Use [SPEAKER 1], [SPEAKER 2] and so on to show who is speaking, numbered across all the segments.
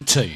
[SPEAKER 1] 2.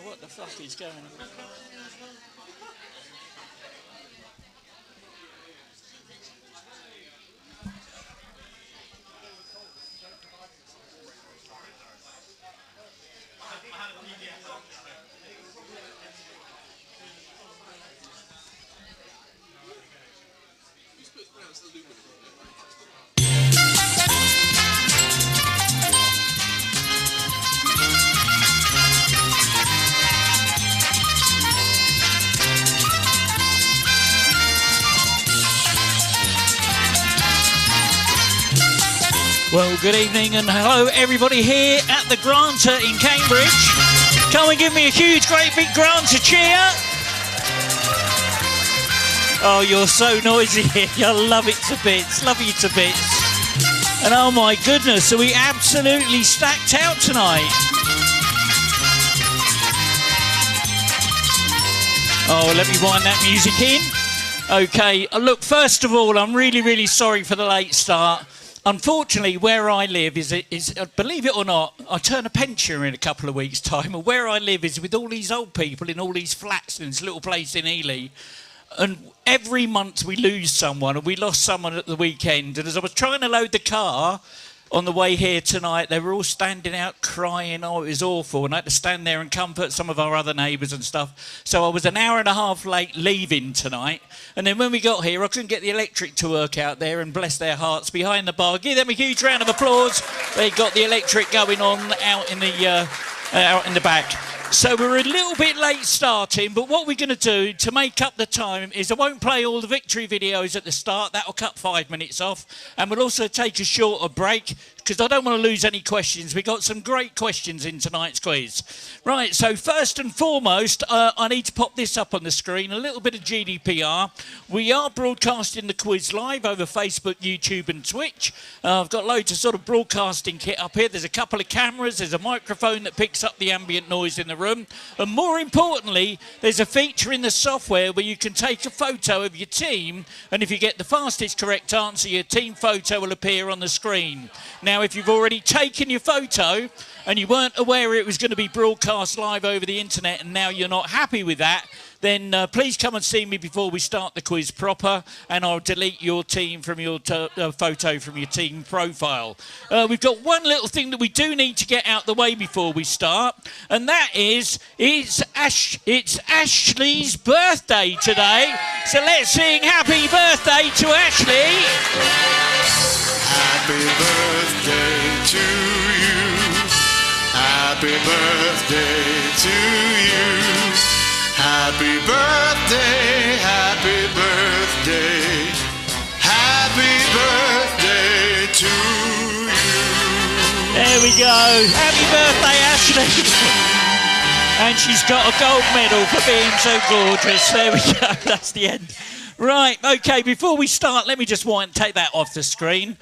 [SPEAKER 1] What the fuck is going on? Well, good evening and hello everybody here at the Granta in Cambridge. Come and give me a huge, great big Granta cheer. Oh, you're so noisy here. I love it to bits. Love you to bits. And oh my goodness, are we absolutely stacked out tonight? Oh, let me wind that music in. Okay, look, first of all, I'm really, really sorry for the late start. Unfortunately, where I live is believe it or not, I turn a pensioner in a couple of weeks' time, and where I live is with all these old people in all these flats in this little place in Ely. And every month we lose someone, and we lost someone at the weekend. And as I was trying to load the car on the way here tonight, they were all standing out crying. Oh, it was awful. And I had to stand there and comfort some of our other neighbours and stuff. So I was an hour and a half late leaving tonight. And then when we got here, I couldn't get the electric to work out there, and bless their hearts, behind the bar. Give them a huge round of applause. They got the electric going on out in the back. So we're a little bit late starting, but what we're going to do to make up the time is I won't play all the victory videos at the start. That'll cut 5 minutes off. And we'll also take a shorter break because I don't want to lose any questions. We've got some great questions in tonight's quiz. Right, so first and foremost, I need to pop this up on the screen, a little bit of GDPR. We are broadcasting the quiz live over Facebook, YouTube and Twitch. I've got loads of sort of broadcasting kit up here. There's a couple of cameras, there's a microphone that picks up the ambient noise in the room. And more importantly, there's a feature in the software where you can take a photo of your team, and if you get the fastest correct answer, your team photo will appear on the screen. Now, if you've already taken your photo and you weren't aware it was going to be broadcast live over the internet and now you're not happy with that, then please come and see me before we start the quiz proper, and I'll delete your team from your photo from your team profile. We've got one little thing that we do need to get out the way before we start, and that is it's Ashley's birthday today. So let's sing happy birthday to Ashley.
[SPEAKER 2] Happy birthday to you. Happy birthday to you. Happy birthday, happy birthday, happy birthday to you.
[SPEAKER 1] There we go. Happy birthday, Ashley. And she's got a gold medal for being so gorgeous. There we go. That's the end. Right, okay, before we start, let me just take that off the screen.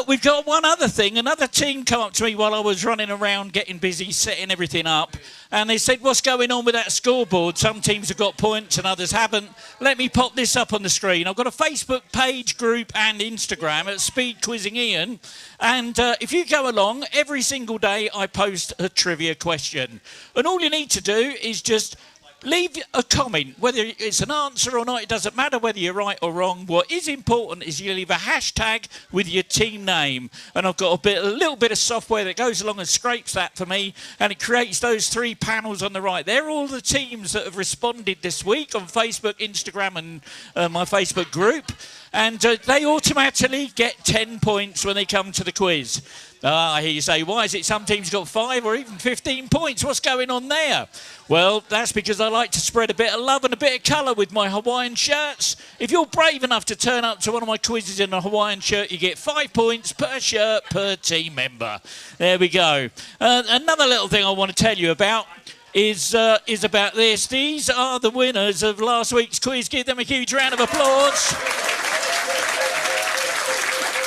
[SPEAKER 1] We've got one other thing. Another team come up to me while I was running around getting busy, setting everything up. And they said, what's going on with that scoreboard? Some teams have got points and others haven't. Let me pop this up on the screen. I've got a Facebook page, group and Instagram at Speed Quizzing Ian. And if you go along, every single day I post a trivia question. And all you need to do is just leave a comment, whether it's an answer or not. It doesn't matter whether you're right or wrong. What is important is you leave a hashtag with your team name. And I've got a little bit of software that goes along and scrapes that for me, and it creates those 3 panels on the right. They're all the teams that have responded this week on Facebook, Instagram and my Facebook group. And they automatically get 10 points when they come to the quiz. I hear you say, why is it some teams got 5 or even 15 points? What's going on there? Well, that's because I like to spread a bit of love and a bit of colour with my Hawaiian shirts. If you're brave enough to turn up to one of my quizzes in a Hawaiian shirt, you get 5 points per shirt per team member. There we go. Another little thing I want to tell you about is about this. These are the winners of last week's quiz. Give them a huge round of applause.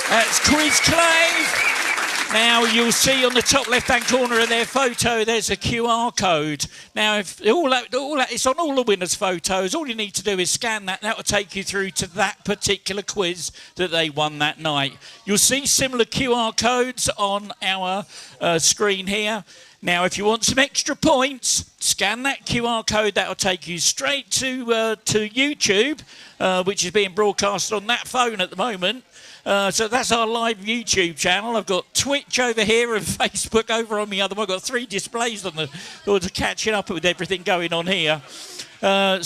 [SPEAKER 1] That's QUIZCLAVE. Now, you'll see on the top left-hand corner of their photo, there's a QR code. Now, if it's on all the winners' photos. All you need to do is scan that. That will take you through to that particular quiz that they won that night. You'll see similar QR codes on our screen here. Now, if you want some extra points, scan that QR code. That will take you straight to YouTube, which is being broadcast on that phone at the moment. So that's our live YouTube channel. I've got Twitch over here and Facebook over on the other one. I've got 3 displays on the catching up with everything going on here. And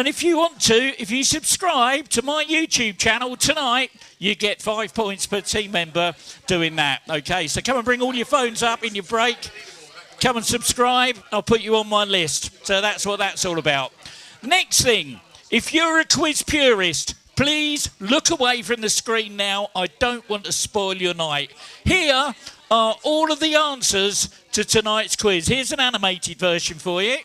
[SPEAKER 1] if you want to, if you subscribe to my YouTube channel tonight, you get 5 points per team member doing that. Okay, so come and bring all your phones up in your break. Come and subscribe. I'll put you on my list. So that's what that's all about. Next thing, if you're a quiz purist, please look away from the screen now. I don't want to spoil your night. Here are all of the answers to tonight's quiz. Here's an animated version for you.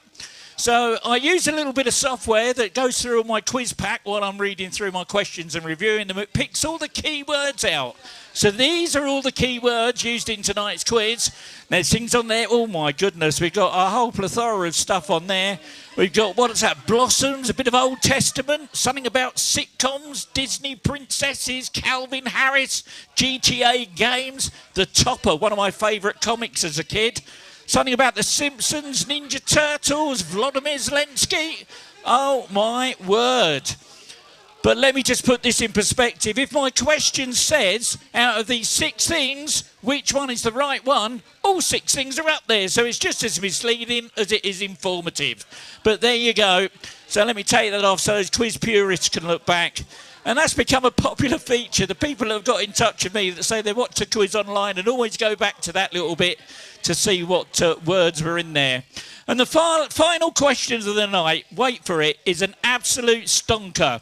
[SPEAKER 1] So I use a little bit of software that goes through all my quiz pack while I'm reading through my questions and reviewing them. It picks all the key words out. So these are all the key words used in tonight's quiz. There's things on there. Oh, my goodness. We've got a whole plethora of stuff on there. We've got, what is that, Blossoms, a bit of Old Testament, something about sitcoms, Disney princesses, Calvin Harris, GTA games, The Topper, one of my favourite comics as a kid. Something about The Simpsons, Ninja Turtles, Vladimir Zelensky. Oh, my word. But let me just put this in perspective. If my question says, out of these 6 things, which one is the right one, all 6 things are up there. So it's just as misleading as it is informative. But there you go. So let me take that off so those quiz purists can look back. And that's become a popular feature. The people that have got in touch with me that say they watch a quiz online and always go back to that little bit to see what words were in there. And the final questions of the night, wait for it, is an absolute stonker.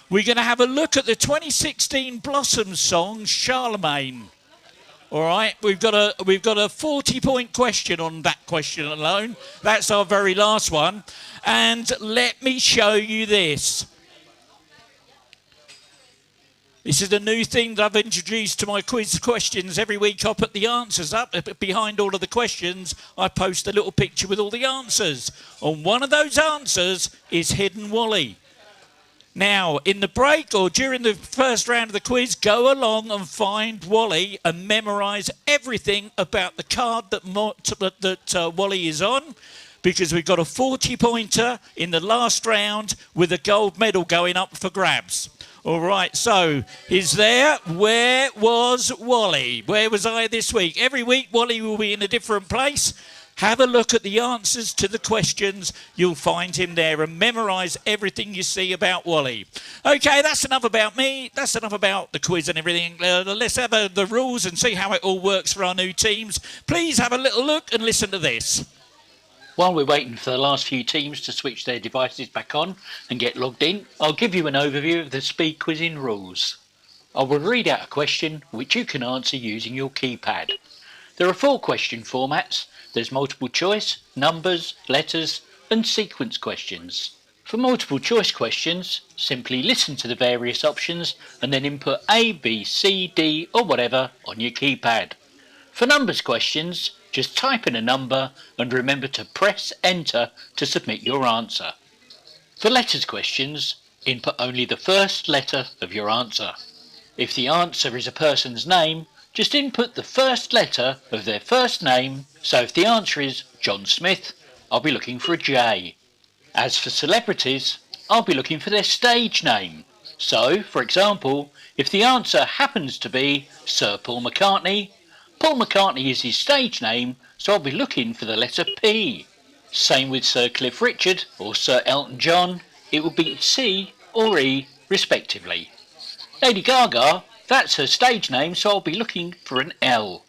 [SPEAKER 1] We're going to have a look at the 2016 Blossoms song, Charlemagne. All right, we've got a 40-point question on that question alone. That's our very last one. And let me show you this. This is a new thing that I've introduced to my quiz questions. Every week I put the answers up. Behind all of the questions, I post a little picture with all the answers. And one of those answers is Hidden Wally. Now, in the break or during the first round of the quiz, go along and find Wally and memorise everything about the card that Wally is on, because we've got a 40-pointer in the last round with a gold medal going up for grabs. All right, so he's there. Where was Wally? Where was I this week? Every week, Wally will be in a different place. Have a look at the answers to the questions. You'll find him there and memorise everything you see about Wally. Okay, that's enough about me. That's enough about the quiz and everything. Let's have the rules and see how it all works for our new teams. Please have a little look and listen to this.
[SPEAKER 3] While we're waiting for the last few teams to switch their devices back on and get logged in, I'll give you an overview of the speed quizzing rules. I will read out a question which you can answer using your keypad. There are 4 question formats. There's multiple choice, numbers, letters and sequence questions. For multiple choice questions, simply listen to the various options and then input A, B, C, D or whatever on your keypad. For numbers questions, just type in a number and remember to press enter to submit your answer. For letters questions, input only the first letter of your answer. If the answer is a person's name, just input the first letter of their first name. So if the answer is John Smith, I'll be looking for a J. As for celebrities, I'll be looking for their stage name. So, for example, if the answer happens to be Sir Paul McCartney is his stage name, so I'll be looking for the letter P. Same with Sir Cliff Richard or Sir Elton John, it will be C or E respectively. Lady Gaga, that's her stage name, so I'll be looking for an L.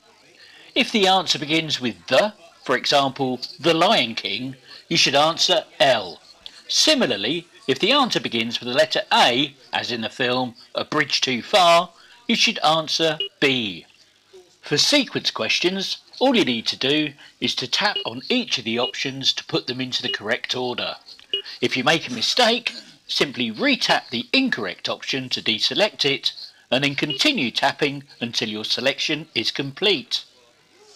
[SPEAKER 3] If the answer begins with the, for example, The Lion King, you should answer L. Similarly, if the answer begins with the letter A, as in the film A Bridge Too Far, you should answer B. For sequence questions, all you need to do is to tap on each of the options to put them into the correct order. If you make a mistake, simply re-tap the incorrect option to deselect it, and then continue tapping until your selection is complete.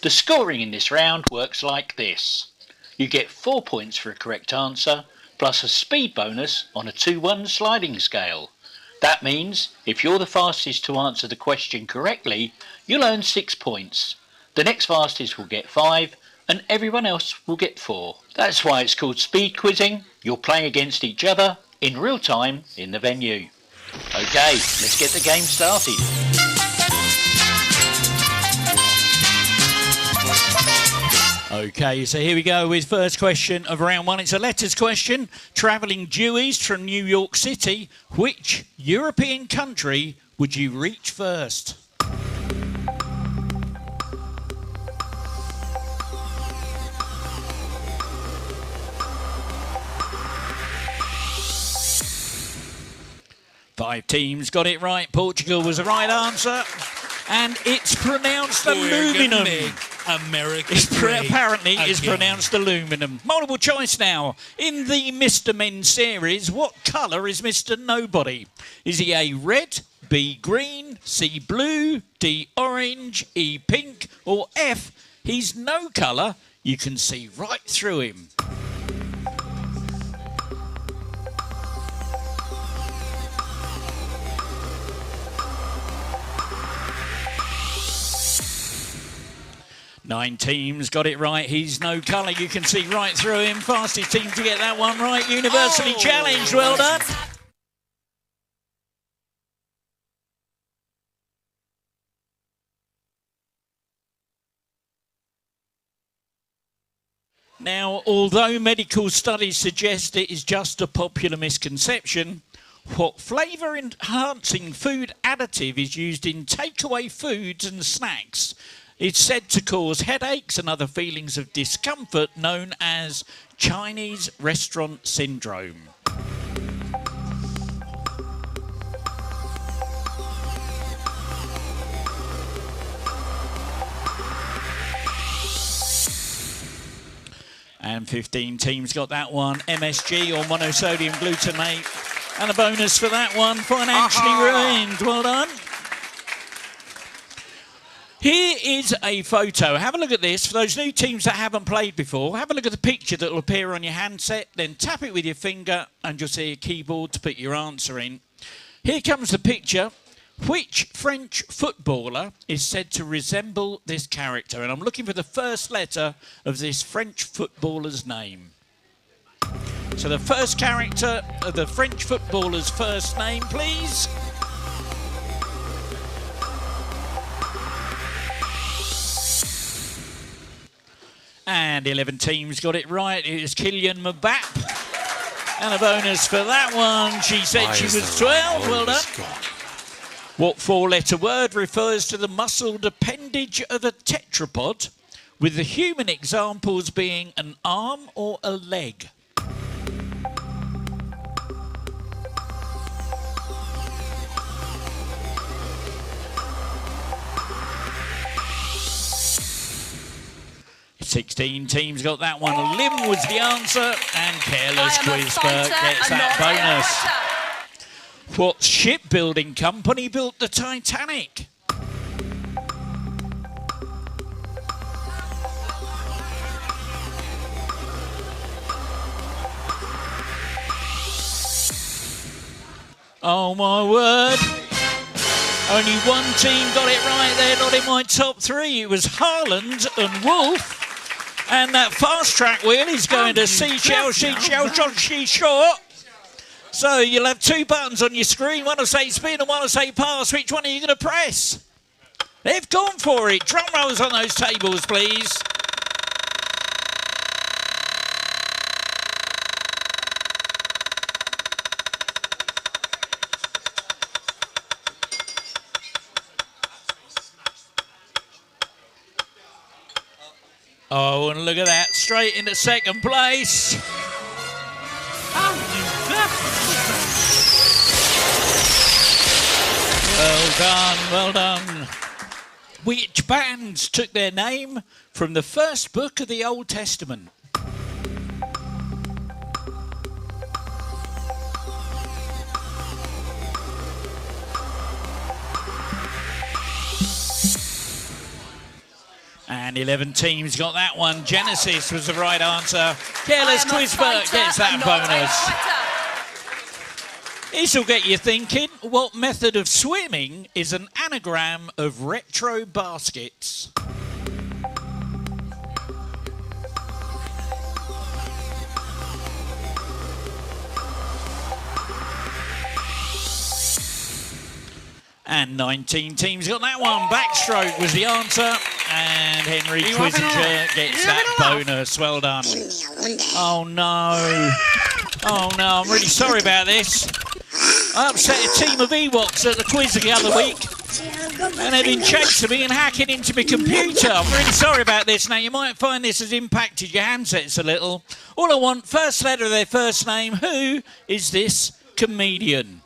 [SPEAKER 3] The scoring in this round works like this. You get 4 points for a correct answer, plus a speed bonus on a 2-1 sliding scale. That means if you're the fastest to answer the question correctly, you'll earn 6 points. The next fastest will get 5, and everyone else will get 4. That's why it's called speed quizzing. You'll play against each other in real time in the venue. Okay, let's get the game started.
[SPEAKER 1] Okay, so here we go with first question of round one. It's a letters question. Travelling Jewies from New York City, which European country would you reach first? Five teams got it right. Portugal was the right answer. And it's pronounced aluminum. Apparently it's pronounced aluminum. Multiple choice now. In the Mr. Men series, what colour is Mr. Nobody? Is he A, red, B, green, C, blue, D, orange, E, pink, or F, he's no colour, you can see right through him? Nine teams got it right. He's no colour. You can see right through him. Fastest team to get that one right. Universally challenged. Well done. Now, although medical studies suggest it is just a popular misconception, what flavour-enhancing food additive is used in takeaway foods and snacks? It's said to cause headaches and other feelings of discomfort known as Chinese restaurant syndrome. And 15 teams got that one. MSG or monosodium glutamate. And a bonus for that one, financially ruined. Well done. Here is a photo. Have a look at this. For those new teams that haven't played before, have a look at the picture that will appear on your handset, then tap it with your finger and you'll see a keyboard to put your answer in. Here comes the picture. Which French footballer is said to resemble this character? And I'm looking for the first letter of this French footballer's name. So the first character of the French footballer's first name, please. And 11 teams got it right. It is Kylian Mbappe. And a bonus for that one. She said she was 12. Well done. What four-letter word refers to the muscled appendage of a tetrapod, with the human examples being an arm or a leg? 16 teams got that one. Lim was the answer, and Careless QUIZCLAVE gets that bonus. What shipbuilding company built the Titanic? Oh my word. Only one team got it right there, not in my top three. It was Haaland and Wolf. And that fast track wheel is going to Seashell, short. So you'll have two buttons on your screen. One will say spin and one will say pass. Which one are you going to press? They've gone for it. Drum rolls on those tables, please. Oh, and look at that, straight into second place. Well done, well done. Which bands took their name from the first book of the Old Testament? And 11 teams got that one. Genesis was the right answer. Careless QUIZCLAVE gets that bonus. This will get you thinking. What method of swimming is an anagram of retro baskets? And 19 teams got that one. Backstroke was the answer. And Henry Quissinger gets that bonus. Well done. Oh, no. Oh, no. I'm really sorry about this. I upset a team of Ewoks at the quiz the other week. And they've been chasing me and hacking into my computer. I'm really sorry about this. Now, you might find this has impacted your handsets a little. All I want, first letter of their first name. Who is this comedian?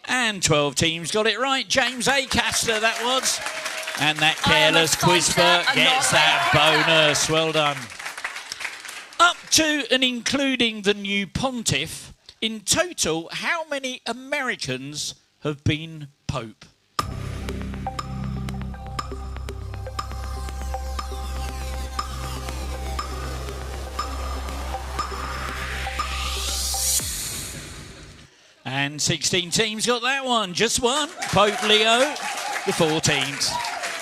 [SPEAKER 1] And 12 teams got it right. James Acaster, that was. And that Careless QUIZCLAVE gets that bonus. Well done. Up to and including the new pontiff, in total, how many Americans have been Pope? And 16 teams got that one. Just one. Pope Leo, the 4 teams.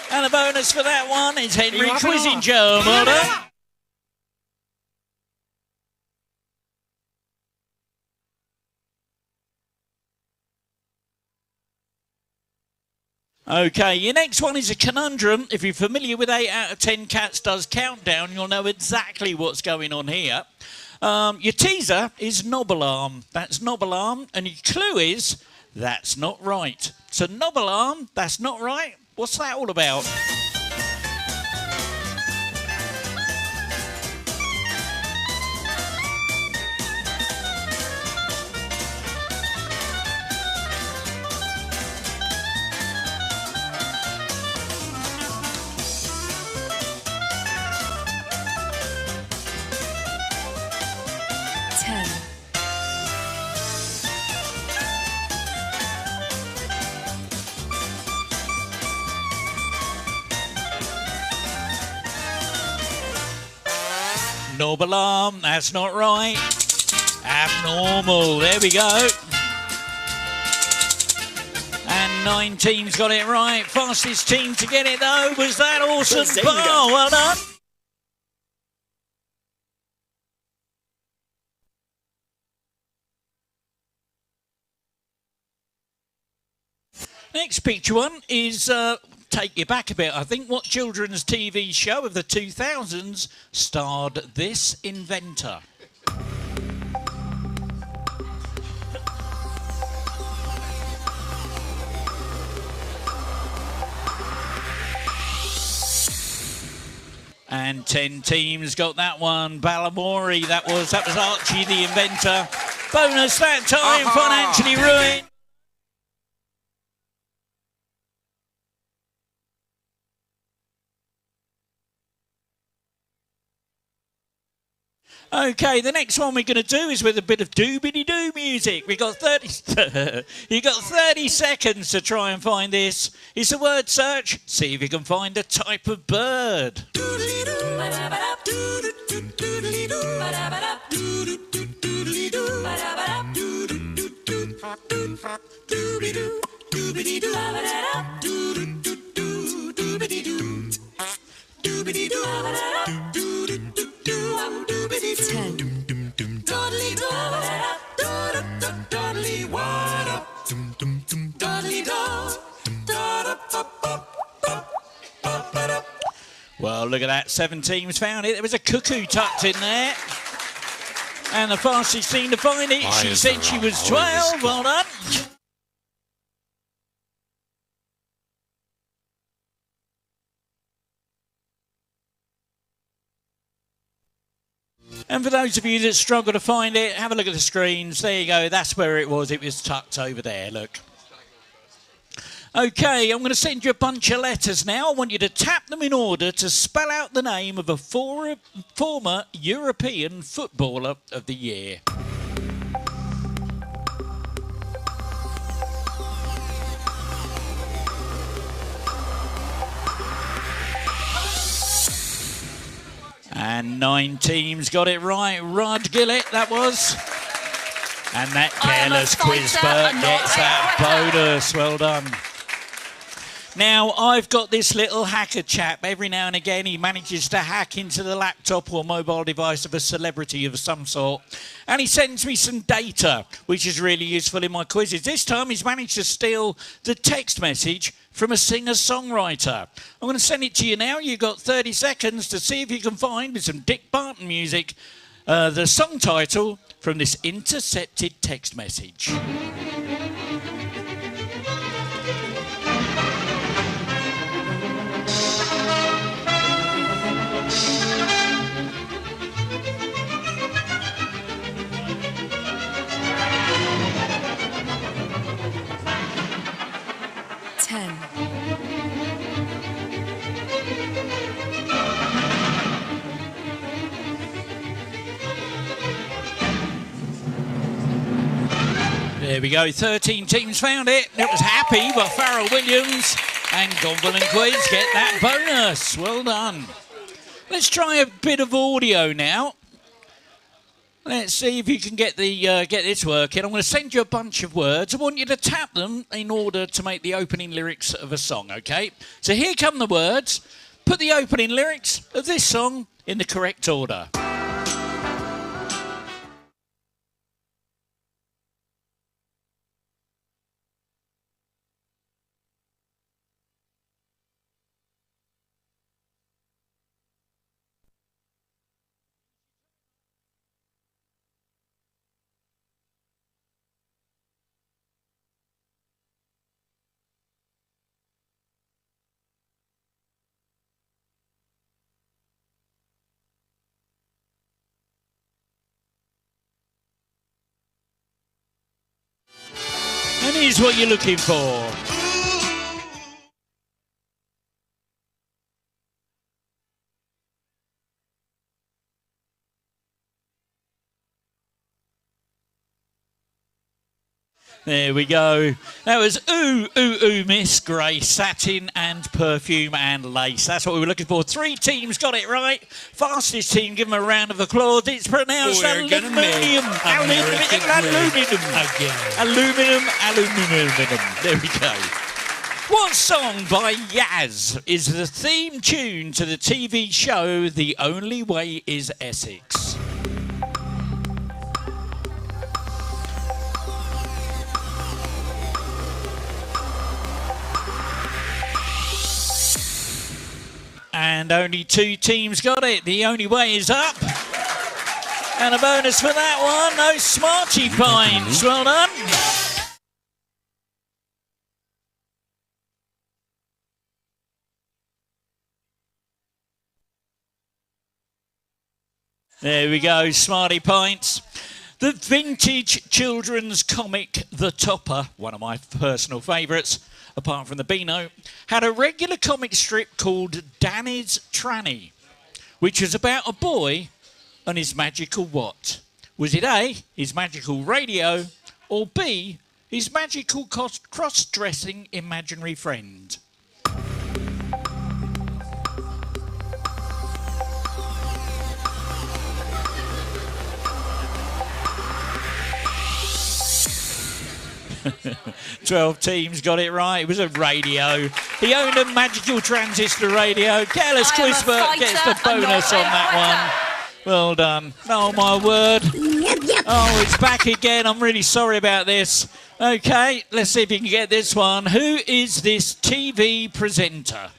[SPEAKER 1] And a bonus for that one is Henry Quissinger. Well done. Okay, your next one is a conundrum. If you're familiar with 8 out of 10 Cats Does Countdown, you'll know exactly what's going on here. Your teaser is Nobble Arm. That's Nobble Arm. And your clue is, that's not right. So Nobble Arm, that's not right. What's that all about? Nobble Arm, that's not right. Abnormal, there we go. And 9 teams got it right. Fastest team to get it though was that awesome bar. Well done. Next picture one is take you back a bit. I think what children's TV show of the 2000s starred this inventor? And 10 teams got that one. Balamori, that was Archie the inventor. Bonus that time, financially ruined. Okay, the next one we're going to do is with a bit of doobity-doo music. We got 30. You got 30 seconds to try and find this. It's a word search. See if you can find a type of bird. Well, look at that. 7 teams found it. There was a cuckoo tucked in there. And the fastest team to find it, she said she was 12. Well done. And for those of you that struggle to find it, have a look at the screens. There you go. That's where it was. It was tucked over there. Look. Okay, I'm going to send you a bunch of letters now. I want you to tap them in order to spell out the name of a former European Footballer of the Year. And 9 teams got it right. Rod Gillett, that was. And that careless Quizbert gets that bonus. Well done. Now, I've got this little hacker chap. Every now and again, he manages to hack into the laptop or mobile device of a celebrity of some sort. And he sends me some data, which is really useful in my quizzes. This time, he's managed to steal the text message from a singer-songwriter. I'm going to send it to you now. You've got 30 seconds to see if you can find, with some Dick Barton music, the song title from this intercepted text message. There we go, 13 teams found it. It was Happy by Pharrell Williams, and Gonville and Quiz get that bonus. Well done. Let's try a bit of audio now. Let's see if you can get this working. I'm going to send you a bunch of words. I want you to tap them in order to make the opening lyrics of a song, okay? So here come the words. Put the opening lyrics of this song in the correct order. And here's what you're looking for. There we go. That was Ooh, Ooh, Ooh, Miss Grace, satin and perfume and lace. That's what we were looking for. 3 teams got it right. Fastest team, give them a round of applause. It's pronounced aluminium. Aluminum. There we go. What song by Yaz is the theme tune to the TV show The Only Way is Essex? And only 2 teams got it. The Only Way is up. And a bonus for that one. Those Smarty Pines. Well done. There we go, Smarty Pints. The vintage children's comic, The Topper, one of my personal favourites, apart from the Beano, had a regular comic strip called Danny's Tranny, which was about a boy and his magical what? Was it A, his magical radio, or B, his magical cross-dressing imaginary friend? 12 teams got it right. It was a radio. He owned a magical transistor radio. Careless Quizbert gets the bonus on that one. Well done. Oh, my word. Oh, it's back again. I'm really sorry about this. OK, let's see if you can get this one. Who is this TV presenter?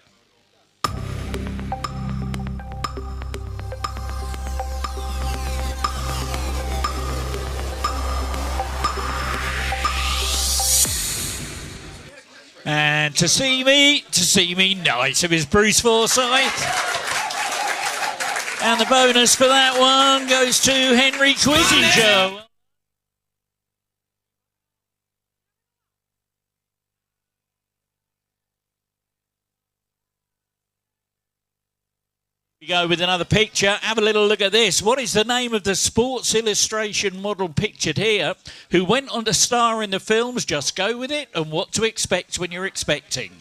[SPEAKER 1] And to see me, nice. It was Bruce Forsyth. And the bonus for that one goes to Henry Quizinger. We go with another picture. Have a little look at this. What is the name of the Sports Illustration model pictured here who went on to star in the films Just Go With It and What to Expect When You're Expecting?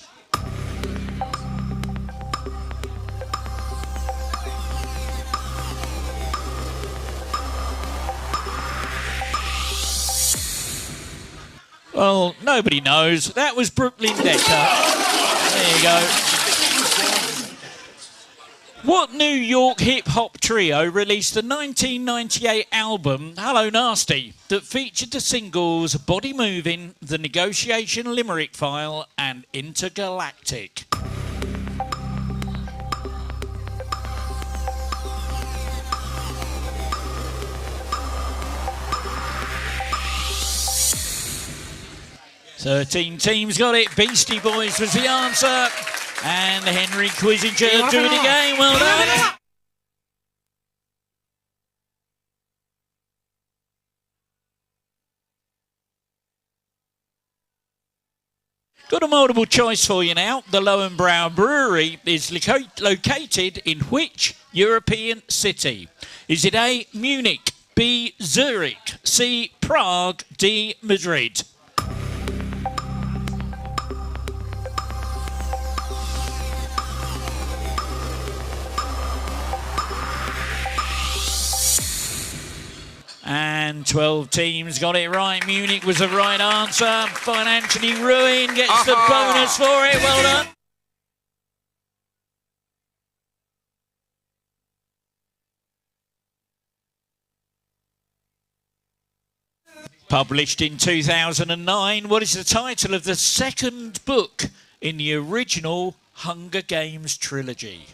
[SPEAKER 1] Well, nobody knows. That was Brooklyn Decker. There you go. What New York hip-hop trio released the 1998 album Hello Nasty that featured the singles Body Moving, The Negotiation Limerick File and Intergalactic? Thirteen teams got it. Beastie Boys was the answer. And Henry Quizinger doing it again. Well done. Got a multiple choice for you now. The Lowenbrow Brewery is located in which European city? Is it A, Munich, B, Zurich, C, Prague, D, Madrid? And 12 teams got it right. Munich was the right answer. Financially ruined, gets the bonus for it. Well done. Published in 2009, what is the title of the second book in the original Hunger Games trilogy?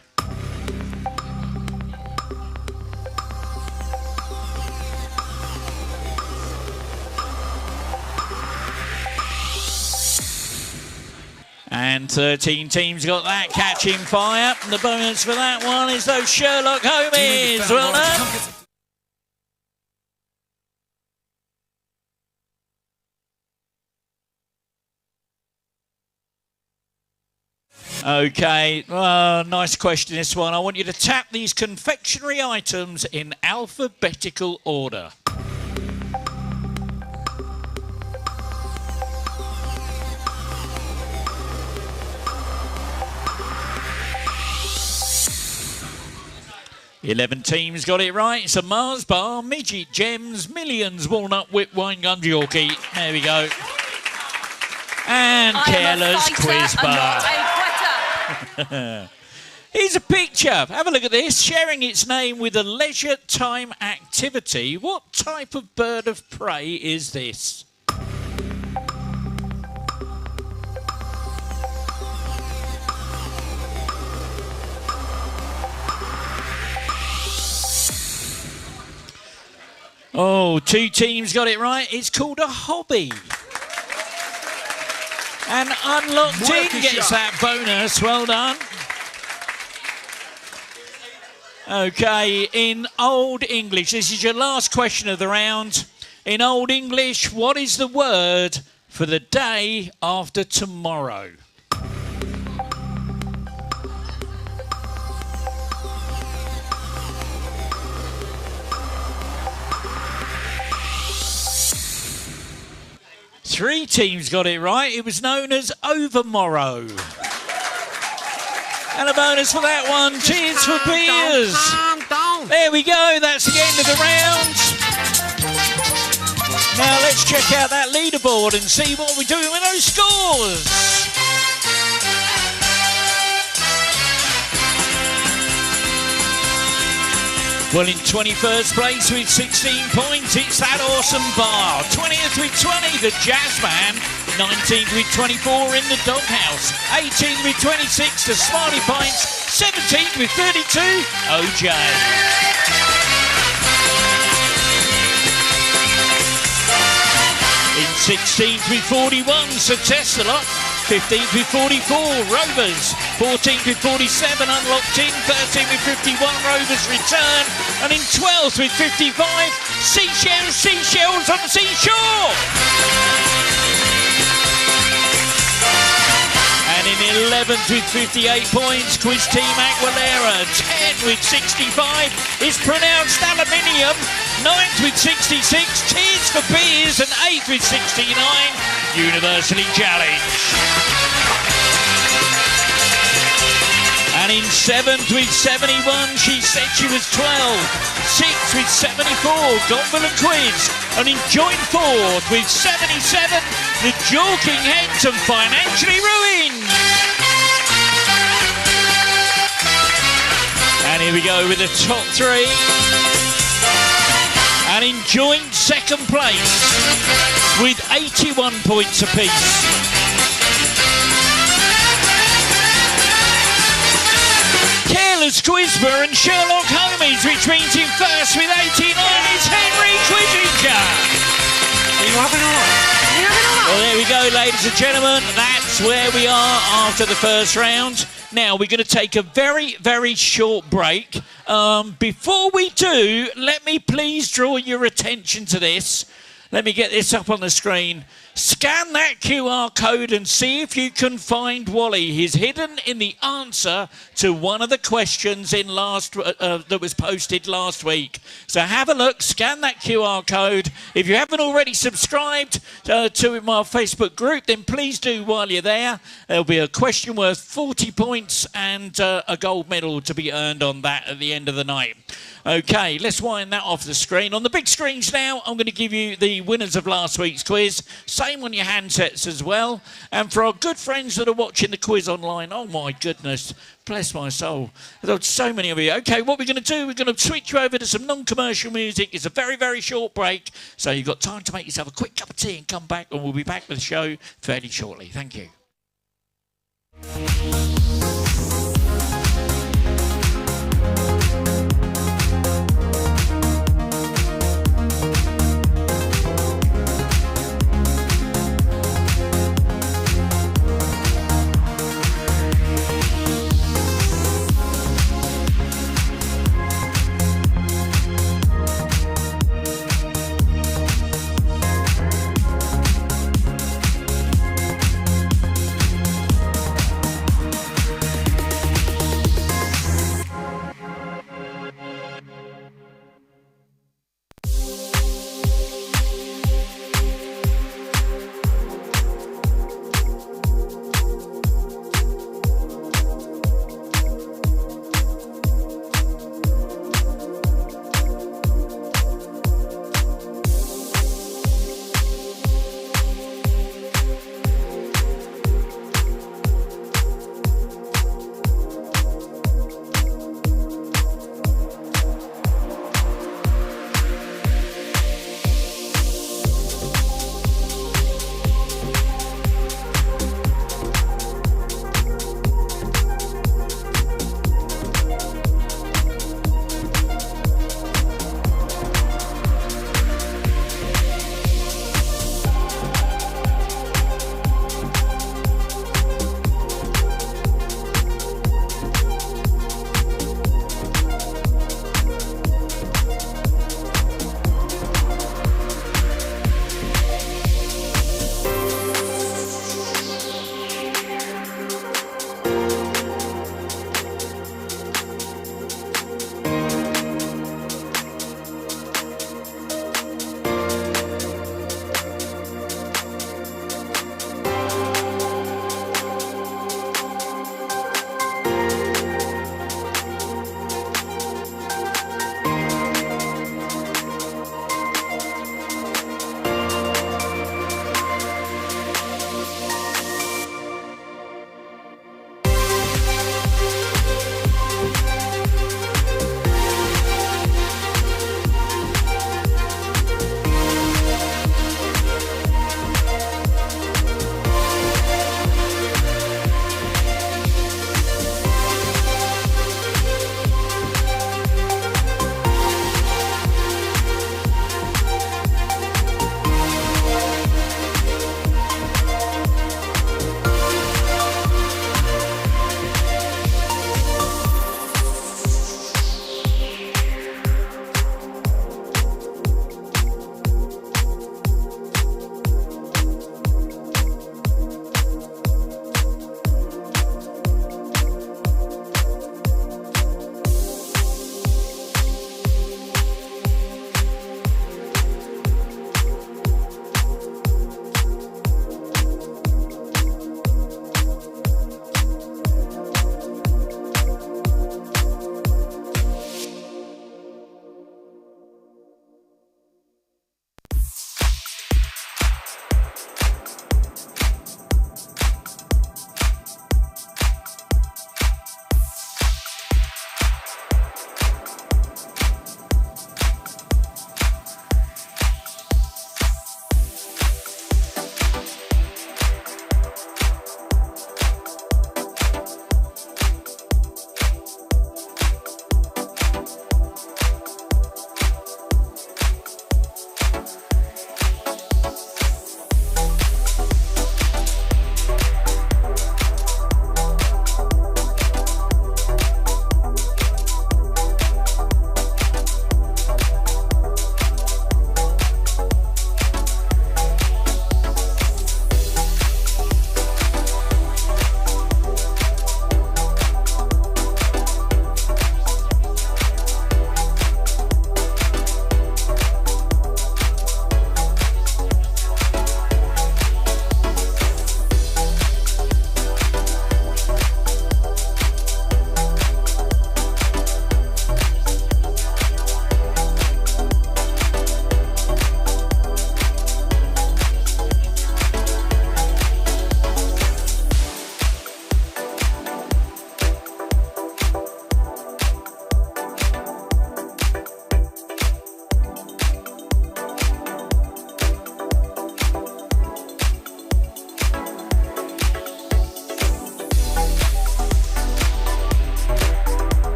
[SPEAKER 1] And 13 teams got that, catching fire. And the bonus for that one is those Sherlock Homies. Well done. OK, nice question, this one. I want you to tap these confectionery items in alphabetical order. Eleven teams got it right. It's a Mars bar, midget gems, millions, walnut, whipped wine, gum, Yorkie. There we go. And Careless Quiz Bar. Here's a picture. Have a look at this. Sharing its name with a leisure time activity. What type of bird of prey is this? Oh, two teams got it right. It's called a hobby. And Unlocked In gets that bonus. Well done. Okay, in Old English, this is your last question of the round. In Old English, what is the word for the day after tomorrow? Three teams got it right. It was known as Overmorrow. And a bonus for that one. Cheers for beers. There we go. That's the end of the round. Now let's check out that leaderboard and see what we're doing with those scores. Well, in 21st place with 16 points, it's that awesome bar. 20th with 20, the Jazzman. 19th with 24 in the Doghouse. 18th with 26, the Smiley Pints. 17th with 32, OJ. In 16th with 41, Sir Tesla. 15th with 44, Rovers. 14th with 47, Unlocked In. 13th with 51, Rovers Return. And in 12th with 55, Seashells on the Seashore. And in 11th with 58 points, Quiz Team Aguilera. 10th with 65 is pronounced aluminium. 9th with 66, Tears for Beers. And 8th with 69, Universally Challenge. And in 7th with 71, she said she was 12. 6th with 74, Gonville Quiz. And in joint 4th with 77, the Jorking Heads and Financially Ruined. And here we go with the top 3. And in joint 2nd place with 81 points apiece. Careless Quizber and Sherlock Holmes, which means in first with 89 is Henry Quizinger.
[SPEAKER 4] Are you having a lot?
[SPEAKER 1] Well, there we go, ladies and gentlemen. That's where we are after the first round. Now, we're going to take a very, very short break. Before we do, let me please draw your attention to this. Let me get this up on the screen. Scan that QR code and see if you can find Wally. He's hidden in the answer to one of the questions in that was posted last week. So have a look, scan that QR code. If you haven't already subscribed to my Facebook group, then please do while you're there. There'll be a question worth 40 points and a gold medal to be earned on that at the end of the night. Okay, let's wind that off the screen. On the big screens now, I'm going to give you the winners of last week's quiz. Same on your handsets as well. And for our good friends that are watching the quiz online, oh my goodness, bless my soul. There's so many of you. Okay, what we're going to do, we're going to switch you over to some non-commercial music. It's a very, very short break. So you've got time to make yourself a quick cup of tea and come back, and we'll be back with the show fairly shortly. Thank you.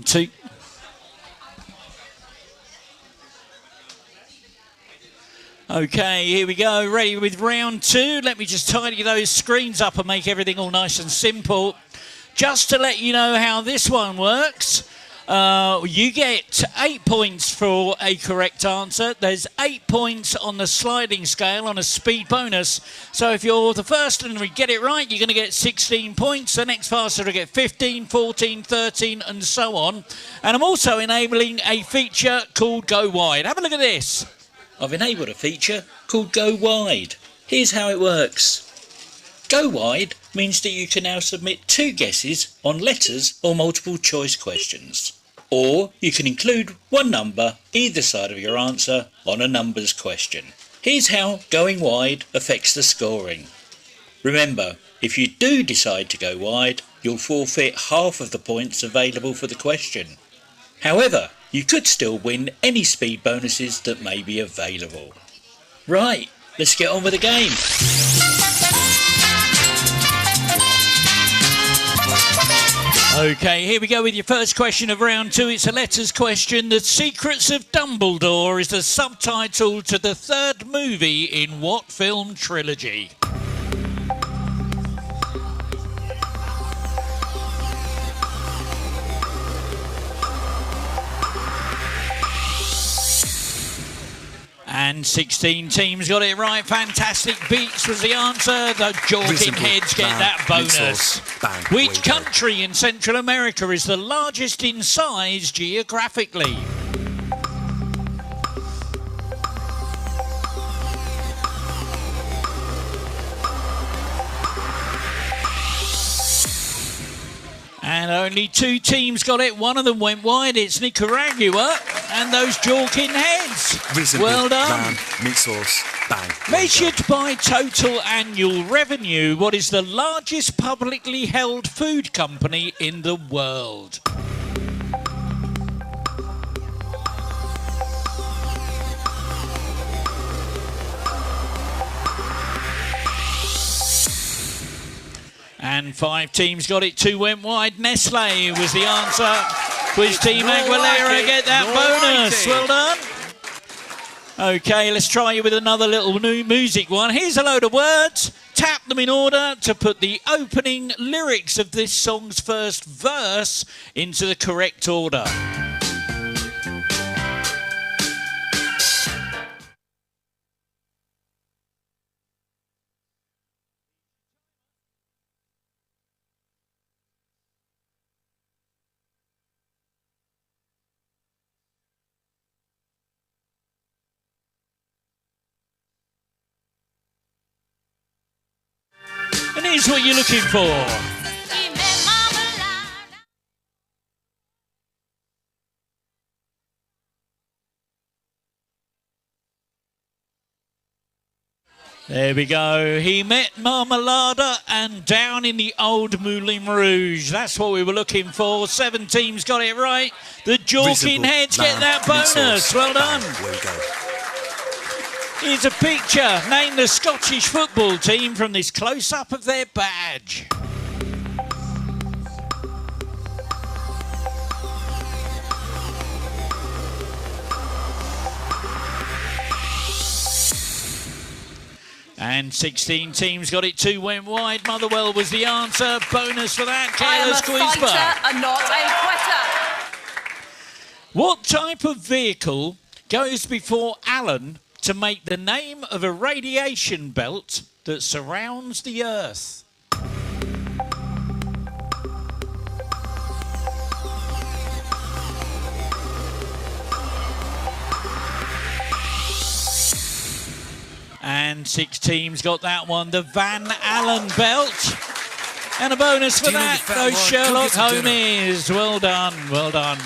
[SPEAKER 1] 2. Okay, here we go. Ready with round 2. Let me just tidy those screens up and make everything all nice and simple. Just to let you know how this one works, you get 8 points for a correct answer. There's 8 points on the sliding scale on a speed bonus. So if you're the first and we get it right, you're going to get 16 points. The next faster will get 15, 14, 13, and so on. And I'm also enabling a feature called Go Wide. Have a look at this. I've enabled a feature called Go Wide. Here's how it works. Go Wide means that you can now submit 2 guesses on letters or multiple choice questions. Or you can include 1 number either side of your answer on a numbers question. Here's how going wide affects the scoring. Remember, if you do decide to go wide, you'll forfeit half of the points available for the question. However, you could still win any speed bonuses that may be available. Right, let's get on with the game. Okay, here we go with your first question of round 2. It's a letters question. The Secrets of Dumbledore is the subtitle to the 3rd movie in what film trilogy? And 16 teams got it right. Fantastic Beats was the answer. The Jorking heads get that bonus. Which country in Central America is the largest in size geographically? And only 2 teams got it. One of them went wide. It's Nicaragua and those Jorking heads. Well done.
[SPEAKER 5] Meat sauce. Bang.
[SPEAKER 1] Measured by total annual revenue, what is the largest publicly held food company in the world? And 5 teams got it. 2 went wide. Nestle was the answer. Quiz Team Aguilera get that bonus. Well done. Okay, let's try you with another little new music one. Here's a load of words. Tap them in order to put the opening lyrics of this song's first verse into the correct order. And here's what you're looking for. There we go. He met Marmalada and down in the old Moulin Rouge. That's what we were looking for. 7 teams got it right. The Jorking heads get that bonus. Well done. Here's a picture. Name the Scottish football team from this close-up of their badge. And 16 teams got it. 2 went wide. Motherwell was the answer. Bonus for that. Kayla's quiz
[SPEAKER 6] fighter and not a quitter.
[SPEAKER 1] What type of vehicle goes before Alan to make the name of a radiation belt that surrounds the Earth? And 6 teams got that one. The Van Allen belt. And a bonus for that. Those Sherlock homies. Well done. Well done.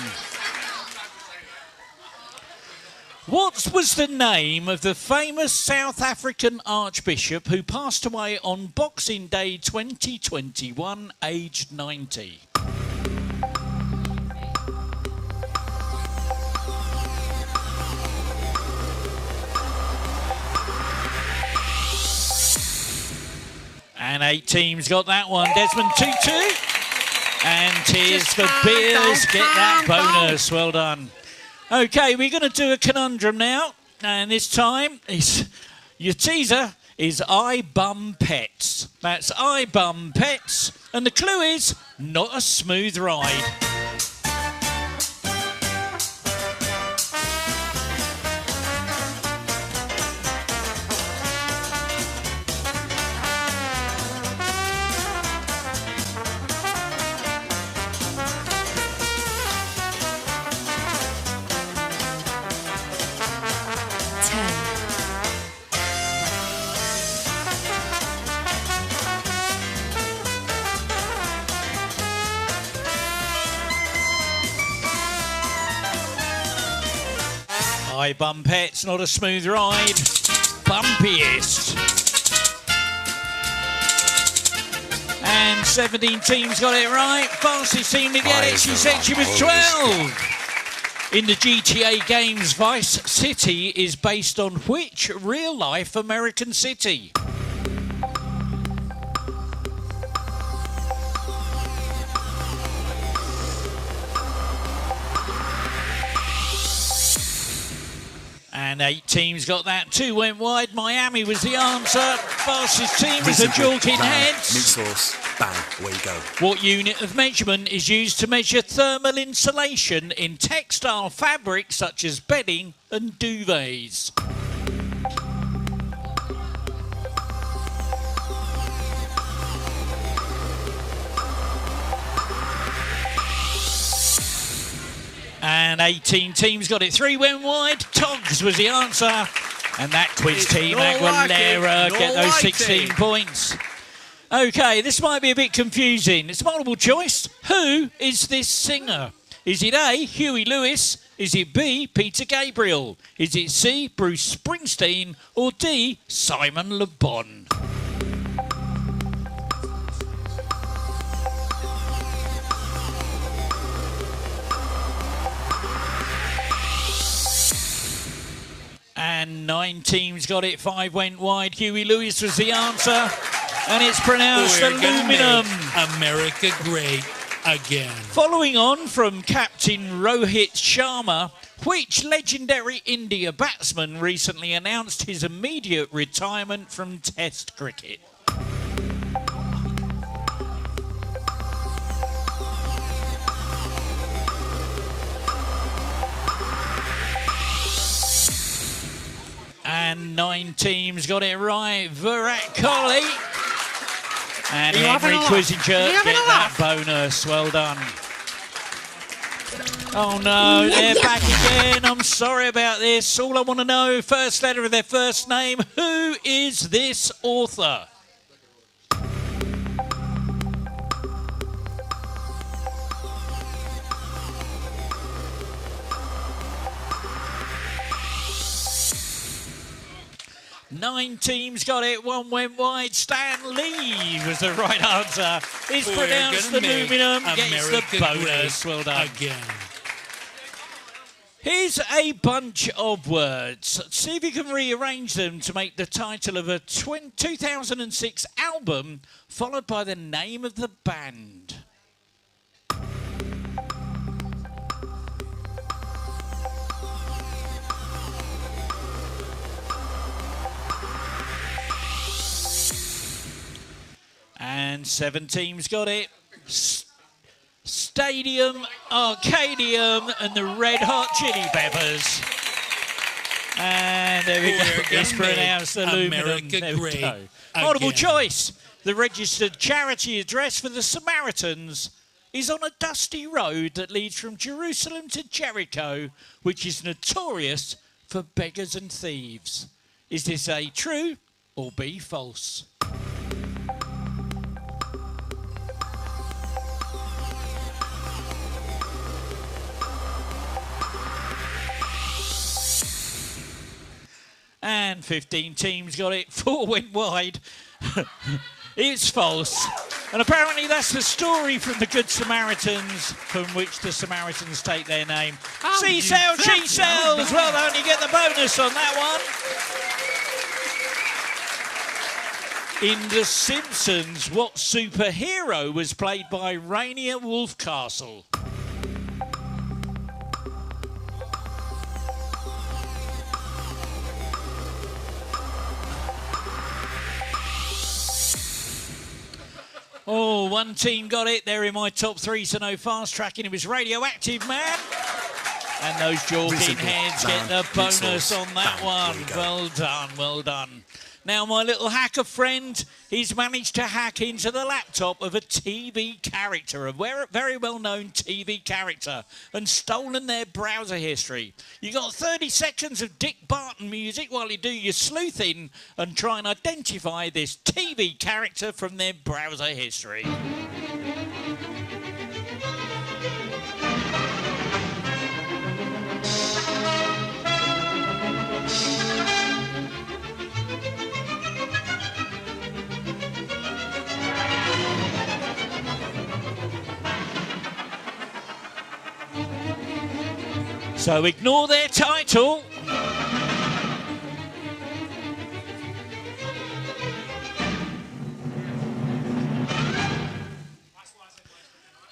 [SPEAKER 1] What was the name of the famous South African Archbishop who passed away on Boxing Day 2021, aged 90? And 8 teams got that one. Desmond Tutu. And tears for beers. Get that bonus. Well done. Okay, we're going to do a conundrum now. And this time, your teaser is I bum pets. That's I bum pets. And the clue is not a smooth ride. I bum pets, not a smooth ride. Bumpiest. And 17 teams got it right. Fastest team to get it. She said she was 12. In the GTA games, Vice City is based on which real-life American city? And 8 teams got that. 2 went wide. Miami was the answer. Fastest team was the Jorkin Heads.
[SPEAKER 5] Meat sauce. Bang. Away you go.
[SPEAKER 1] What unit of measurement is used to measure thermal insulation in textile fabrics such as bedding and duvets? And 18 teams got it. 3 went wide. Togs was the answer. And that quiz team, Aguilera, get those 16 points. OK, this might be a bit confusing. It's multiple choice. Who is this singer? Is it A, Huey Lewis? Is it B, Peter Gabriel? Is it C, Bruce Springsteen? Or D, Simon Le Bon? And 9 teams got it. 5 went wide. Huey Lewis was the answer. And it's pronounced aluminum.
[SPEAKER 4] America great again.
[SPEAKER 1] Following on from Captain Rohit Sharma, which legendary India batsman recently announced his immediate retirement from Test cricket? And 9 teams got it right. Virat Kohli. And Henry Quizinger get that bonus. Well done. Oh no, they're back again. I'm sorry about this. All I want to know, first letter of their first name. Who is this author? Nine teams got it. 1 went wide. Stan Lee was the right answer. It's pronounced aluminum. Gets the bonus. Well done.
[SPEAKER 4] Again.
[SPEAKER 1] Here's a bunch of words. See if you can rearrange them to make the title of a 2006 album followed by the name of the band. And 7 teams got it. Stadium, Arcadium, and the Red Hot Chili Peppers. And there we go. It's pronounced aluminum. There we go. Multiple choice. The registered charity address for the Samaritans is on a dusty road that leads from Jerusalem to Jericho, which is notorious for beggars and thieves. Is this A, true, or B, false? And 15 teams got it. 4 went wide. It's false. And apparently that's the story from the Good Samaritans, from which the Samaritans take their name. Sea sail, she sails. Well done, you get the bonus on that one. In The Simpsons, what superhero was played by Rainier Wolfcastle? Oh, one team got it. They're in my top three, so no fast tracking. It was Radioactive Man. And those Jorkin heads get the bonus on that one. Well done, well done. Now, my little hacker friend, he's managed to hack into the laptop of a TV character, a very well-known TV character, and stolen their browser history. You got 30 seconds of Dick Barton music while you do your sleuthing and try and identify this TV character from their browser history. So ignore their title.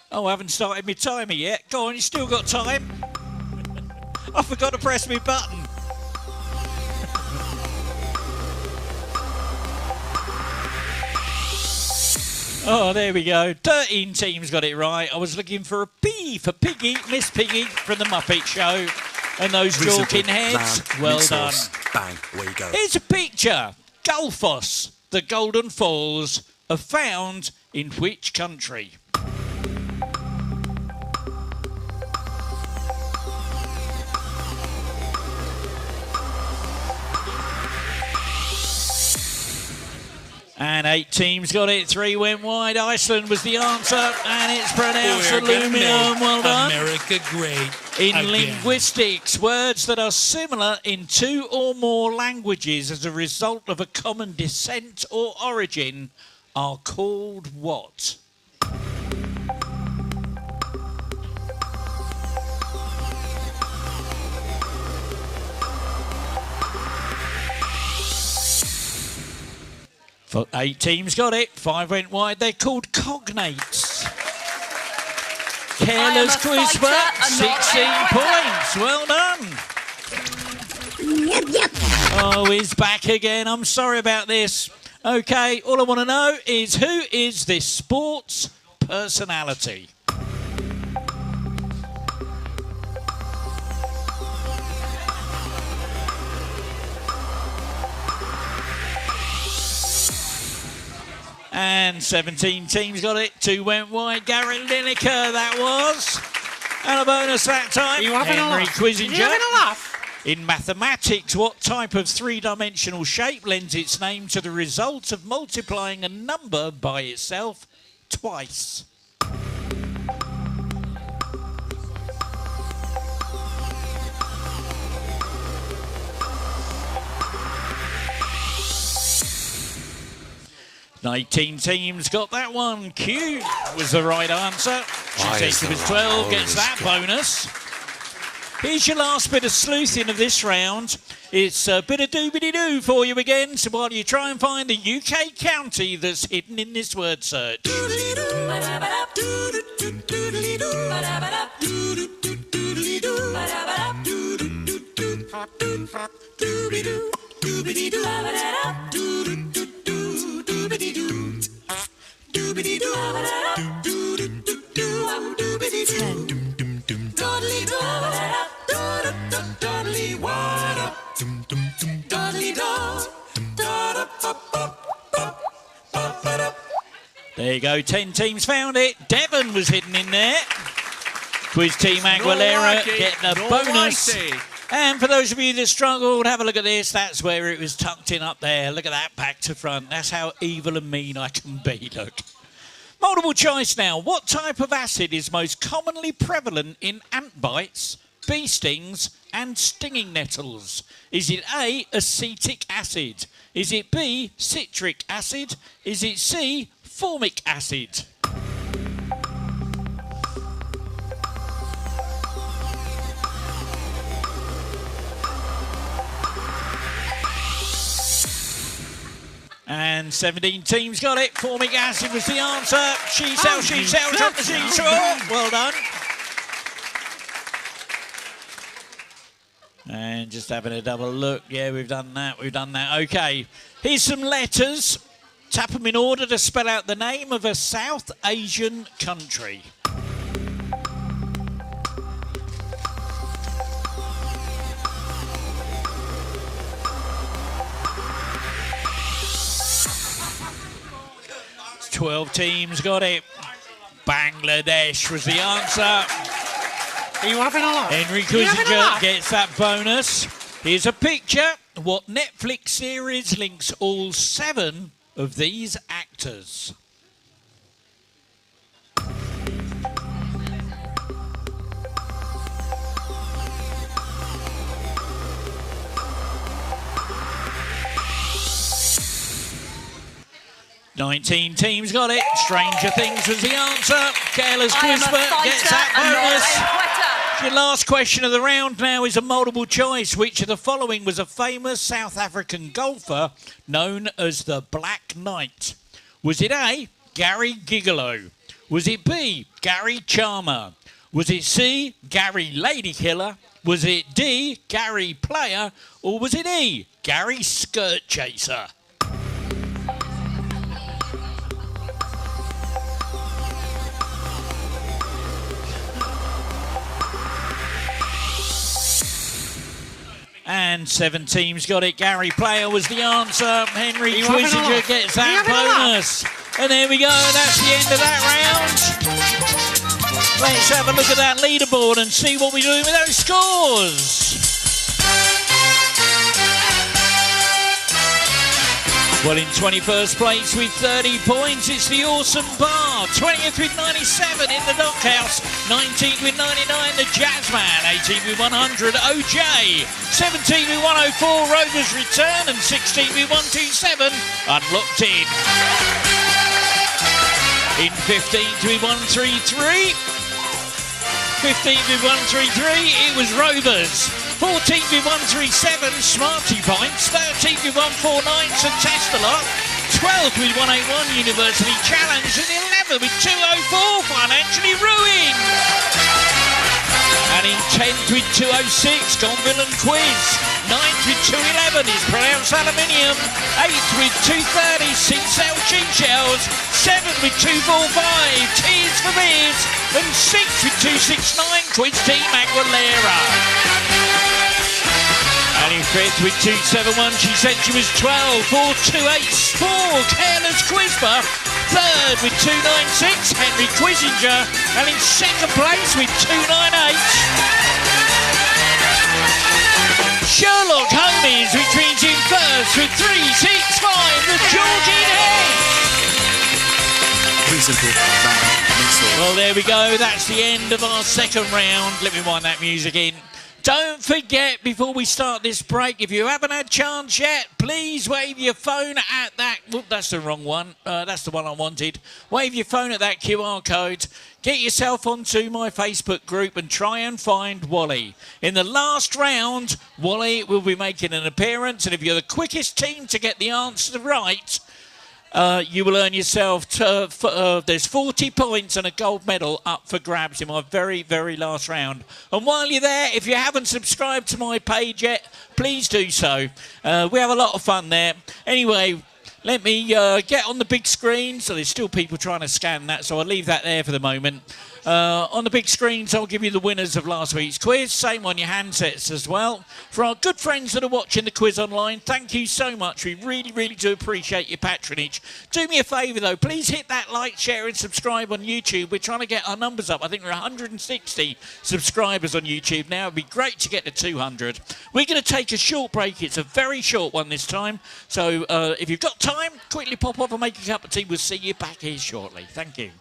[SPEAKER 1] Oh, I haven't started my timer yet. Go on, you still got time. I forgot to press my button. Oh, there we go. 13 teams got it right. I was looking for a P for Piggy, Miss Piggy from the Muppet Show. And those Jorkin heads, well done.
[SPEAKER 5] Bang, away you go.
[SPEAKER 1] Here's a picture. Gullfoss, the Golden Falls, are found in which country? And 8 teams got it, 3 went wide. Iceland was the answer, and it's pronounced aluminum. Well done.
[SPEAKER 4] America great.
[SPEAKER 1] In
[SPEAKER 4] again.
[SPEAKER 1] linguistics, words that are similar in 2 or more languages as a result of a common descent or origin are called what? For 8 teams got it, 5 went wide. They're called cognates. Careless Quizbert, 16 points. Well done. Oh, he's back again. I'm sorry about this. Okay, all I want to know is who is this sports personality? And 17 teams got it. 2 went wide. Garrett Lineker, that was. And a bonus that time. Henry Quizinger. In mathematics, what type of 3-dimensional shape lends its name to the result of multiplying a number by itself twice? Nineteen teams got that one. Q was the right answer. She takes it as 12, gets that bonus. Here's your last bit of sleuthing of this round. It's a bit of doobity-doo for you again, so while you try and find the UK county that's hidden in this word search. There you go, 10 teams found it. Devon was hidden in there. Quiz Team Aguilera get the bonus. And for those of you that struggled, have a look at this. That's where it was tucked in up there. Look at that, back to front. That's how evil and mean I can be, look. Multiple choice now. What type of acid is most commonly prevalent in ant bites, bee stings and stinging nettles? Is it A, acetic acid? Is it B, citric acid? Is it C, formic acid? And 17 teams got it. Formic acid was the answer. She sells up the seesaw. Well done. And just having a double look. Yeah, we've done that. Okay, here's some letters. Tap them in order to spell out the name of a South Asian country. It's 12 teams got it. Bangladesh was the answer.
[SPEAKER 7] Are you having a laugh?
[SPEAKER 1] Henry QUIZCLAVE gets that bonus. Here's a picture. What Netflix series links all 7 of these actors? Nineteen teams got it. Stranger Things was the answer. Careless Whisper gets that bonus. Your last question of the round now is a multiple choice. Which of the following was a famous South African golfer known as the Black Knight? Was it A, Gary Gigolo? Was it B, Gary Charmer? Was it C, Gary Ladykiller? Was it D, Gary Player? Or was it E, Gary Skirt Chaser? And 7 teams got it. Gary Player was the answer. Henry QUIZCLAVE gets that bonus. And there we go. That's the end of that round. Let's have a look at that leaderboard and see what we're doing with those scores. Well, in 21st place with 30 points, it's the Awesome Bar. 20th with 97 in the Dockhouse. 19th with 99, the Jazzman. 18th with 100, OJ. 17th with 104, Rover's Return. And 16th with 127, Unlocked In. In 15th with 133. 15th with 133, it was Rovers. 14th with 137, Smarty Points. 13th with 149, St Testelot. 12th with 181, University Challenge. And 11th with 204, Financially Ruined. And in 10th with 206, Gonville and Quiz. 9th with 211 is Pronounced Aluminium. 8th with 230, Seasell Cheap Shells. 7th with 245, Tears for Beers. And 6th with 269, Quiz Team Aguilera. And in 5th with 271, she said she was 12. 4284, Careless Quizber. 3rd with 296, Henry Quizinger. And in 2nd place with 298, Sherlock Holmes, which means in 1st with 365, the Georgine Head. Well, there we go. That's the end of our second round. Let me wind that music in. Don't forget, before we start this break, if you haven't had a chance yet, please wave your phone at that... Whoop, that's the wrong one. That's the one I wanted. Wave your phone at that QR code. Get yourself onto my Facebook group and try and find Wally. In the last round, Wally will be making an appearance, and if you're the quickest team to get the answer right... you will earn yourself, there's 40 points and a gold medal up for grabs in my very, very last round. And while you're there, if you haven't subscribed to my page yet, please do so. We have a lot of fun there. Anyway, let me get on the big screen. So there's still people trying to scan that, so I'll leave that there for the moment. On the big screens, I'll give you the winners of last week's quiz. Same on your handsets as well. For our good friends that are watching the quiz online, thank you so much. We really, really do appreciate your patronage. Do me a favour, though. Please hit that like, share and subscribe on YouTube. We're trying to get our numbers up. I think we're 160 subscribers on YouTube now. It'd be great to get to 200. We're going to take a short break. It's a very short one this time. So if you've got time, quickly pop off and make a cup of tea. We'll see you back here shortly. Thank you.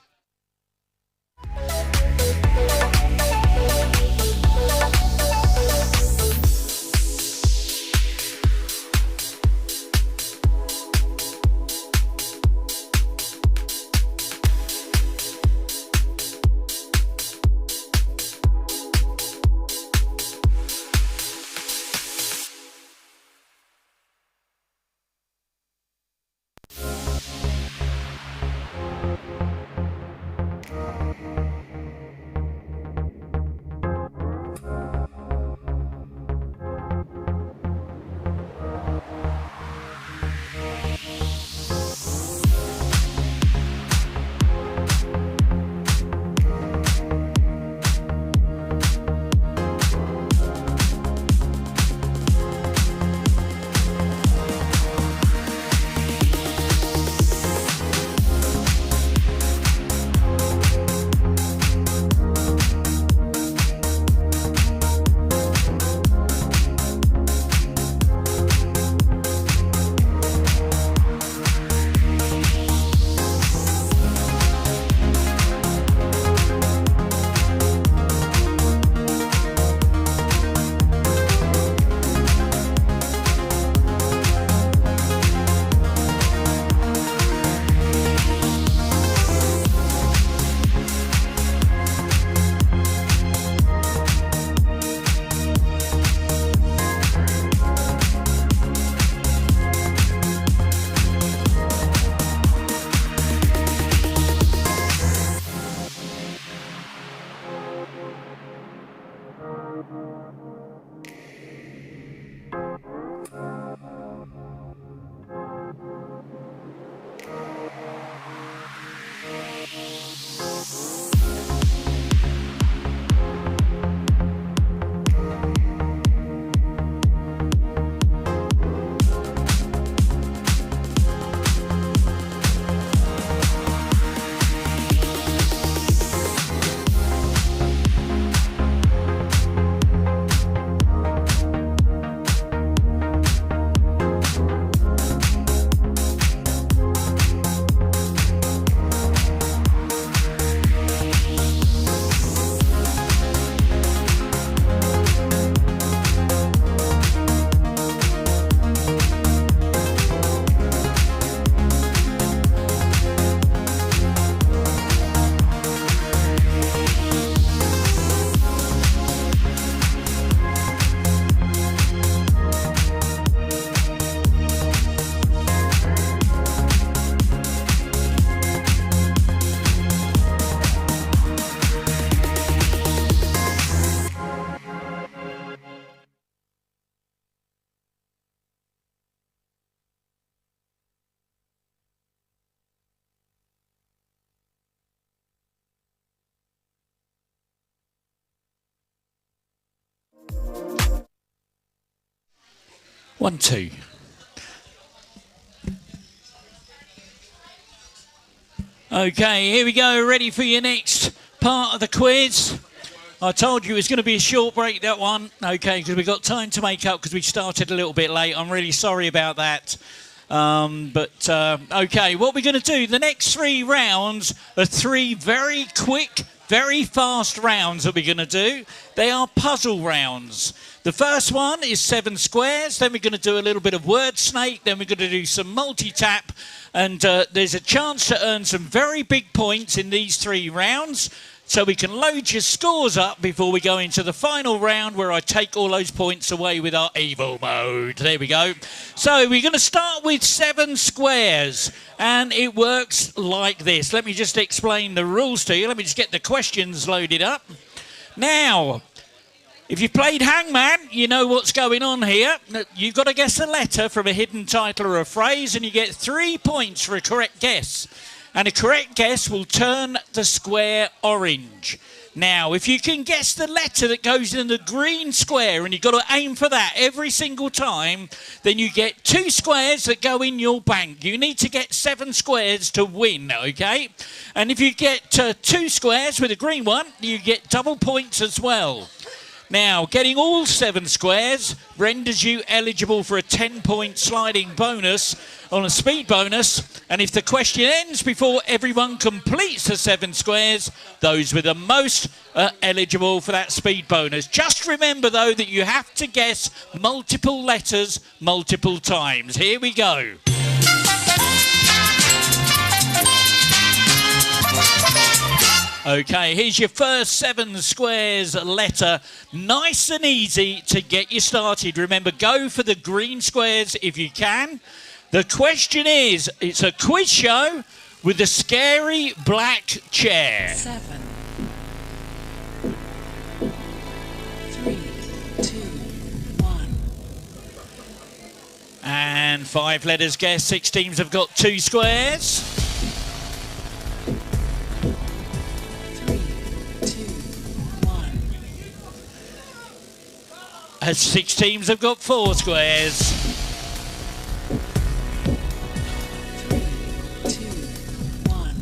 [SPEAKER 1] 1, 2. Okay, here we go. Ready for your next part of the quiz. I told you it was going to be a short break, that one. Okay, because we've got time to make up because we started a little bit late. I'm really sorry about that. Okay, what we're going to do, the next 3 rounds are 3 very quick, very fast rounds that we're going to do. They are puzzle rounds. The first one is 7 squares, then we're going to do a little bit of word snake, then we're going to do some multi-tap, and there's a chance to earn some very big points in these 3 rounds. So we can load your scores up before we go into the final round where I take all those points away with our evil mode. There we go. So we're going to start with 7 squares and it works like this. Let me just explain the rules to you. Let me just get the questions loaded up. Now, if you've played Hangman, you know what's going on here. You've got to guess a letter from a hidden title or a phrase and you get 3 points for a correct guess. And a correct guess will turn the square orange. Now, if you can guess the letter that goes in the green square, and you've got to aim for that every single time, then you get 2 squares that go in your bank. You need to get 7 squares to win, okay? And if you get 2 squares with a green one, you get double points as well. Now, getting all 7 squares renders you eligible for a 10-point sliding bonus on a speed bonus. And if the question ends before everyone completes the 7 squares, those with the most are eligible for that speed bonus. Just remember, though, that you have to guess multiple letters multiple times. Here we go. Okay, here's your first 7 squares letter. Nice and easy to get you started. Remember, go for the green squares if you can. The question is, it's a quiz show with a scary black chair.
[SPEAKER 6] 7, 3, 2, 1.
[SPEAKER 1] And 5 letters guessed. 6 teams have got 2 squares.
[SPEAKER 6] 3, 2, 1.
[SPEAKER 1] And 6 teams have got 4 squares.
[SPEAKER 6] 3, 2, 1.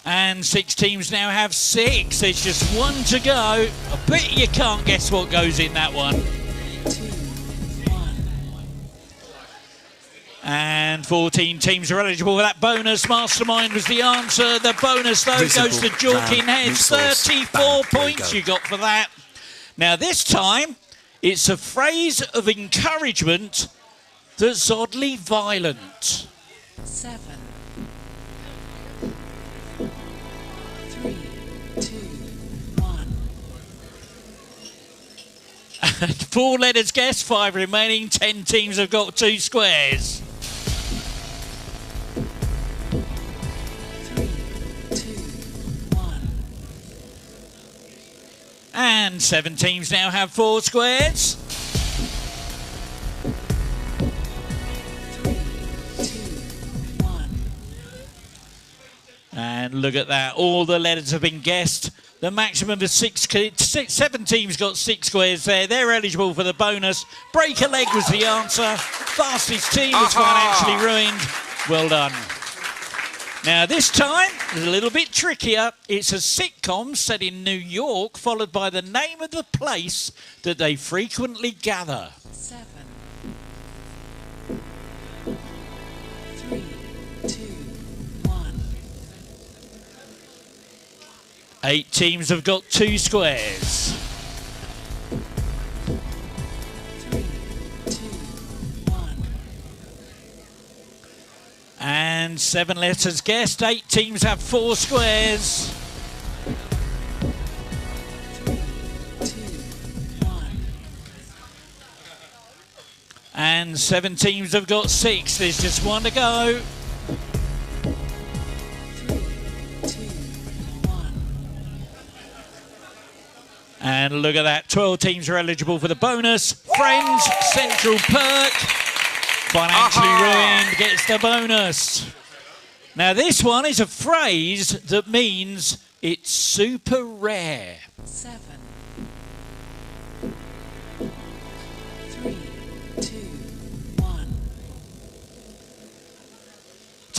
[SPEAKER 1] And 6 teams now have 6. There's just 1 to go. I bet you can't guess what goes in that one.
[SPEAKER 6] 2, 1.
[SPEAKER 1] And 14 teams are eligible for that bonus. Mastermind was the answer. The bonus, though,
[SPEAKER 5] Visible
[SPEAKER 1] goes to Jorkin
[SPEAKER 5] Brown
[SPEAKER 1] Heads.
[SPEAKER 5] Resource.
[SPEAKER 1] 34
[SPEAKER 5] Bang, there you
[SPEAKER 1] points
[SPEAKER 5] go.
[SPEAKER 1] you got for that. Now, this time, it's a phrase of encouragement that's oddly violent.
[SPEAKER 6] 7, 3, 2, 1.
[SPEAKER 1] And 4 letters guessed, 5 remaining. 10 teams have got 2 squares.
[SPEAKER 6] 3, 2, 1.
[SPEAKER 1] And 7 teams now have 4 squares.
[SPEAKER 6] 3, 2, 1.
[SPEAKER 1] And look at that, all the letters have been guessed. The maximum of 7 teams got 6 squares there. They're eligible for the bonus. Break a leg was the answer. Fastest team was financially ruined. Well done. Now this time, it's a little bit trickier. It's a sitcom set in New York, followed by the name of the place that they frequently gather.
[SPEAKER 6] 7, 3, 2, 1.
[SPEAKER 1] 8 teams have got 2 squares.
[SPEAKER 6] 3, 2, 1.
[SPEAKER 1] And 7 letters guessed. 8 teams have 4 squares.
[SPEAKER 6] 3, 2, 1.
[SPEAKER 1] And 7 teams have got 6. There's just 1 to go.
[SPEAKER 6] 3, 2, 1.
[SPEAKER 1] And look at that. 12 teams are eligible for the bonus. Friends, Central Perk. Financially ruined gets the bonus. Now this one is a phrase that means it's super rare.
[SPEAKER 6] 7,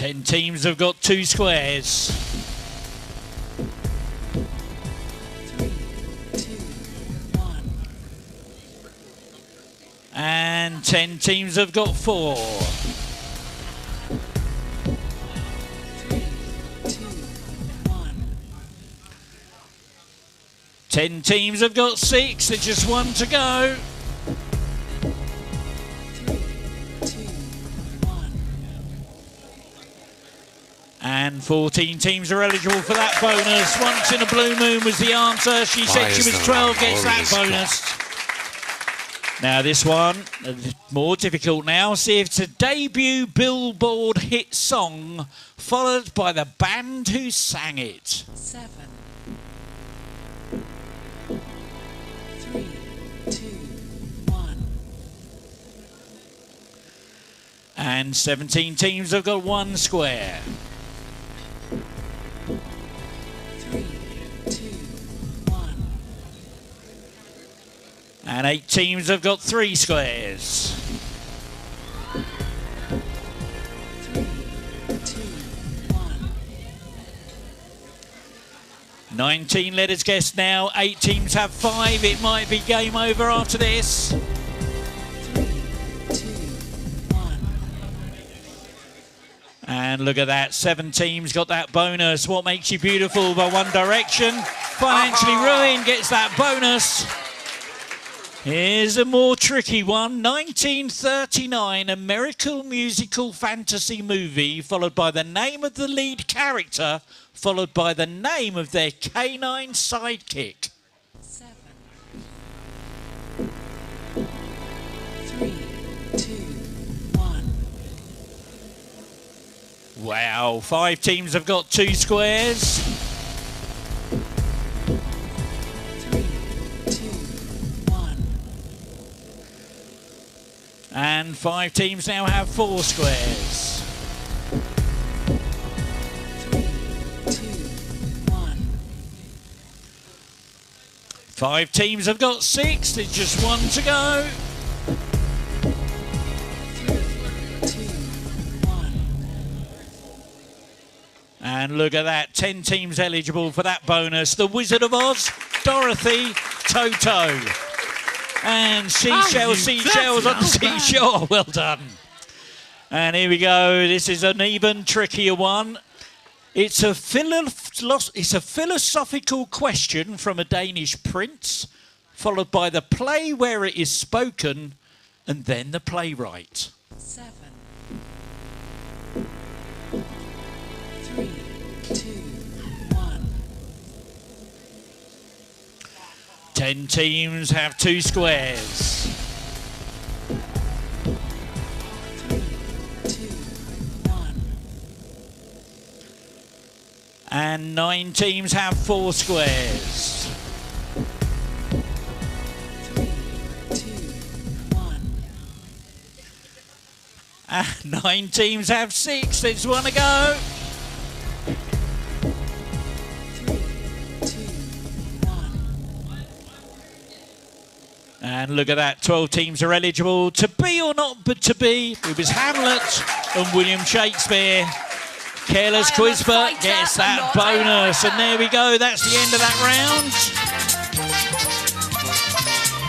[SPEAKER 1] 10 teams have got 2 squares.
[SPEAKER 6] 3, 2, 1.
[SPEAKER 1] And 10 teams have got 4.
[SPEAKER 6] 3, 2, 1.
[SPEAKER 1] 10 teams have got 6. There's just 1 to go.
[SPEAKER 6] 3, 2, 1.
[SPEAKER 1] And 14 teams are eligible for that bonus. Once in a blue moon was the answer. She said she was 12, gets that bonus. Now this one, more difficult now. See if it's a debut Billboard hit song followed by the band who sang it.
[SPEAKER 6] 7, 3, 2, 1.
[SPEAKER 1] And 17 teams have got 1 square.
[SPEAKER 6] 3, 2, 1.
[SPEAKER 1] And 8 teams have got 3 squares.
[SPEAKER 6] 3, 2, 1.
[SPEAKER 1] 19 letters guessed now. 8 teams have 5. It might be game over after this.
[SPEAKER 6] 3, 2, 1.
[SPEAKER 1] And look at that. 7 teams got that bonus. What Makes You Beautiful by One Direction. Financially Ruined gets that bonus. Here's a more tricky one. 1939, American musical fantasy movie, followed by the name of the lead character, followed by the name of their canine sidekick.
[SPEAKER 6] 7, 3, 2, 1.
[SPEAKER 1] Wow, 5 teams have got 2 squares.
[SPEAKER 6] 3, 2, 1.
[SPEAKER 1] And 5 teams now have 4 squares.
[SPEAKER 6] 3, 2, 1.
[SPEAKER 1] 5 teams have got 6. There's just 1 to go.
[SPEAKER 6] 3, 2, 1.
[SPEAKER 1] And look at that. 10 teams eligible for that bonus. The Wizard of Oz, Dorothy, Toto. And seashells on the seashore. Well done. And here we go. This is an even trickier one. It's a philosophical question from a Danish prince, followed by the play where it is spoken, and then the playwright.
[SPEAKER 6] 7, 3, 2, 1.
[SPEAKER 1] 10 teams have 2 squares.
[SPEAKER 6] 3, 2, 1.
[SPEAKER 1] And 9 teams have 4 squares.
[SPEAKER 6] 3, 2, 1.
[SPEAKER 1] And 9 teams have 6. There's 1 to go.
[SPEAKER 6] 3, 2, 1.
[SPEAKER 1] And look at that. 12 teams are eligible. To Be or Not But To Be. It was Hamlet and William Shakespeare. Careless Quizbert gets that bonus. And there we go. That's the end of that round.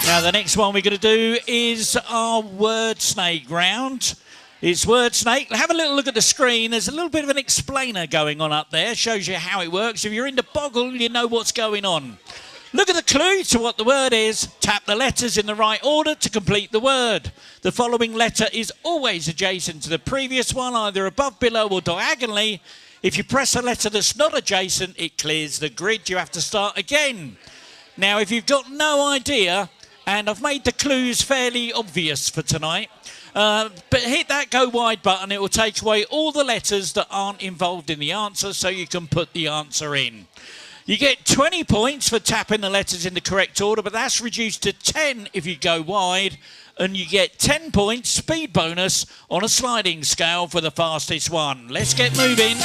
[SPEAKER 1] Now the next one we're going to do is our word snake round. It's word snake. Have a little look at the screen. There's a little bit of an explainer going on up there. Shows you how it works. If you're into Boggle, you know what's going on. Look at the clue to what the word is. Tap the letters in the right order to complete the word. The following letter is always adjacent to the previous one, either above, below or diagonally. If you press a letter that's not adjacent, it clears the grid. You have to start again. Now, if you've got no idea, and I've made the clues fairly obvious for tonight, but hit that go wide button. It will take away all the letters that aren't involved in the answer so you can put the answer in. You get 20 points for tapping the letters in the correct order, but that's reduced to 10 if you go wide. And you get 10 points speed bonus on a sliding scale for the fastest one. Let's get moving.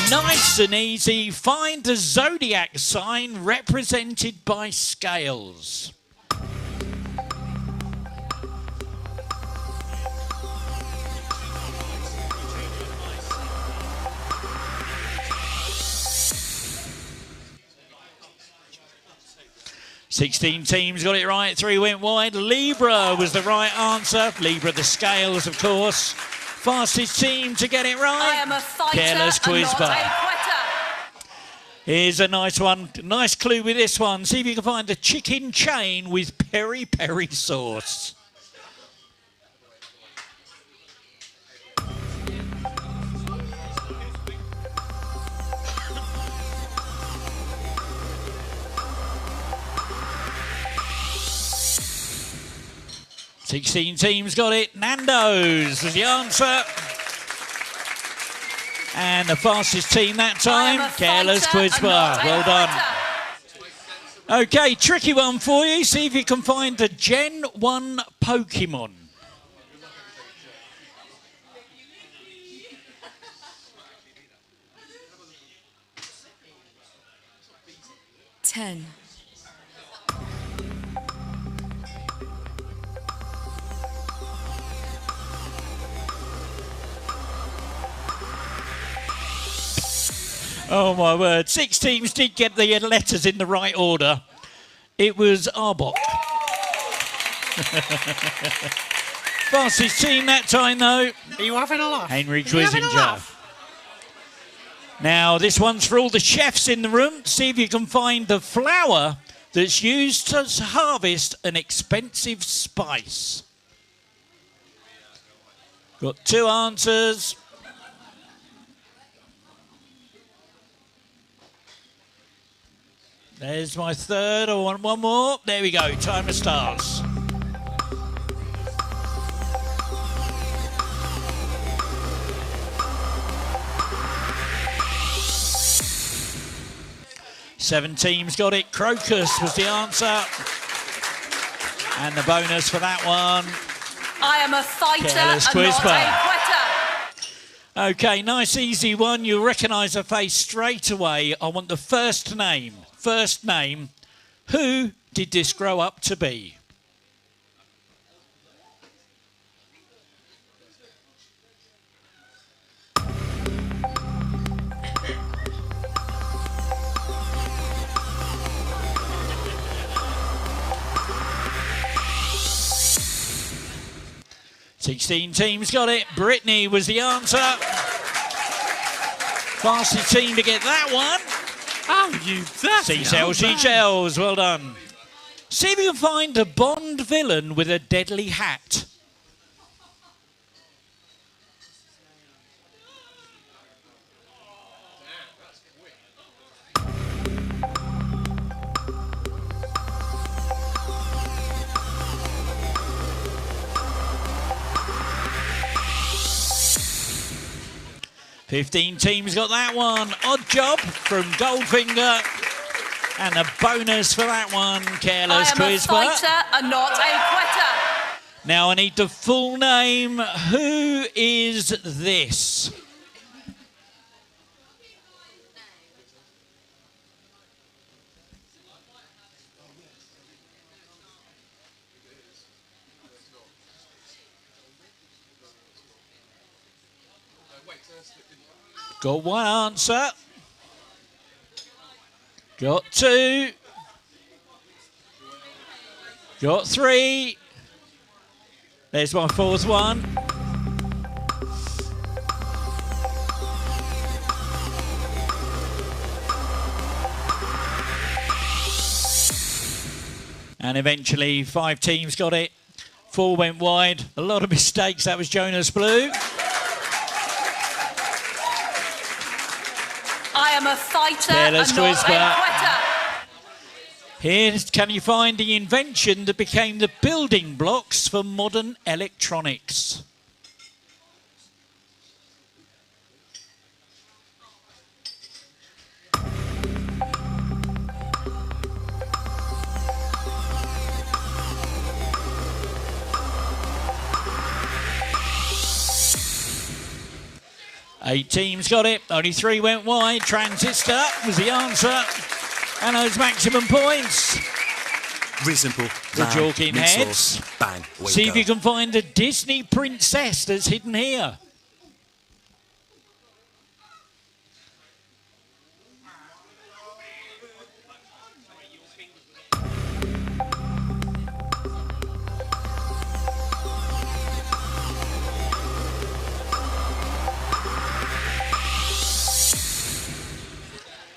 [SPEAKER 1] Nice and easy. Find the zodiac sign represented by scales. 16 teams got it right. 3 went wide. Libra was the right answer. Libra, the scales, of course. Fastest team to get it right.
[SPEAKER 8] I am a fighter
[SPEAKER 1] Careless
[SPEAKER 8] and not
[SPEAKER 1] Quizbar.
[SPEAKER 8] a quitter.
[SPEAKER 1] Here's a nice one. Nice clue with this one. See if you can find a chicken chain with peri-peri sauce. Sixteen teams got it. Nando's was the answer. And the fastest team that time, Careless Quizbar. Well done. Okay, tricky one for you. See if you can find the Gen 1 Pokemon.
[SPEAKER 6] Ten.
[SPEAKER 1] Oh my word. 6 teams did get the letters in the right order. It was Arbok. Fastest team that time though.
[SPEAKER 7] Are you having a laugh?
[SPEAKER 1] Henry
[SPEAKER 7] Are you having a
[SPEAKER 1] Quizzinger.
[SPEAKER 7] laugh?
[SPEAKER 1] Now this one's for all the chefs in the room. See if you can find the flour that's used to harvest an expensive spice. Got 2 answers. There's my third. I want one more. There we go. Timer starts. Seven teams got it. Crocus was the answer. And the bonus for that one.
[SPEAKER 8] I am a fighter
[SPEAKER 1] Careless
[SPEAKER 8] and not
[SPEAKER 1] Quizbar.
[SPEAKER 8] a quitter.
[SPEAKER 1] Okay, nice easy one. You'll recognise her face straight away. I want the first name. First name. Who did this grow up to be? Sixteen teams got it. Brittany was the answer. Fastest team to get that one.
[SPEAKER 7] Oh, you dirty
[SPEAKER 1] Seashells,
[SPEAKER 7] old man.
[SPEAKER 1] seashells. Well done. See if you can find a Bond villain with a deadly hat. Fifteen teams got that one. Odd Job from Goldfinger. And a bonus for that one. Careless
[SPEAKER 8] I am a
[SPEAKER 1] Quizbar.
[SPEAKER 8] fighter and not a quitter.
[SPEAKER 1] Now I need the full name. Who is this? Got 1 answer. Got 2. Got 3. There's my 4th one. And eventually 5 teams got it. 4 went wide. A lot of mistakes. That was Jonas Blue.
[SPEAKER 8] I am a fighter
[SPEAKER 1] Careless
[SPEAKER 8] and not
[SPEAKER 1] Quizbar.
[SPEAKER 8] a quitter.
[SPEAKER 1] Here, can you find the invention that became the building blocks for modern electronics? Eight teams got it. Only 3 went wide. Transistor was the answer. And those maximum points.
[SPEAKER 5] Really simple.
[SPEAKER 1] The
[SPEAKER 5] Lamb,
[SPEAKER 1] Jorkin
[SPEAKER 5] mint
[SPEAKER 1] heads.
[SPEAKER 5] sauce, bang. Away
[SPEAKER 1] See
[SPEAKER 5] you
[SPEAKER 1] if
[SPEAKER 5] go.
[SPEAKER 1] you can find a Disney princess that's hidden here.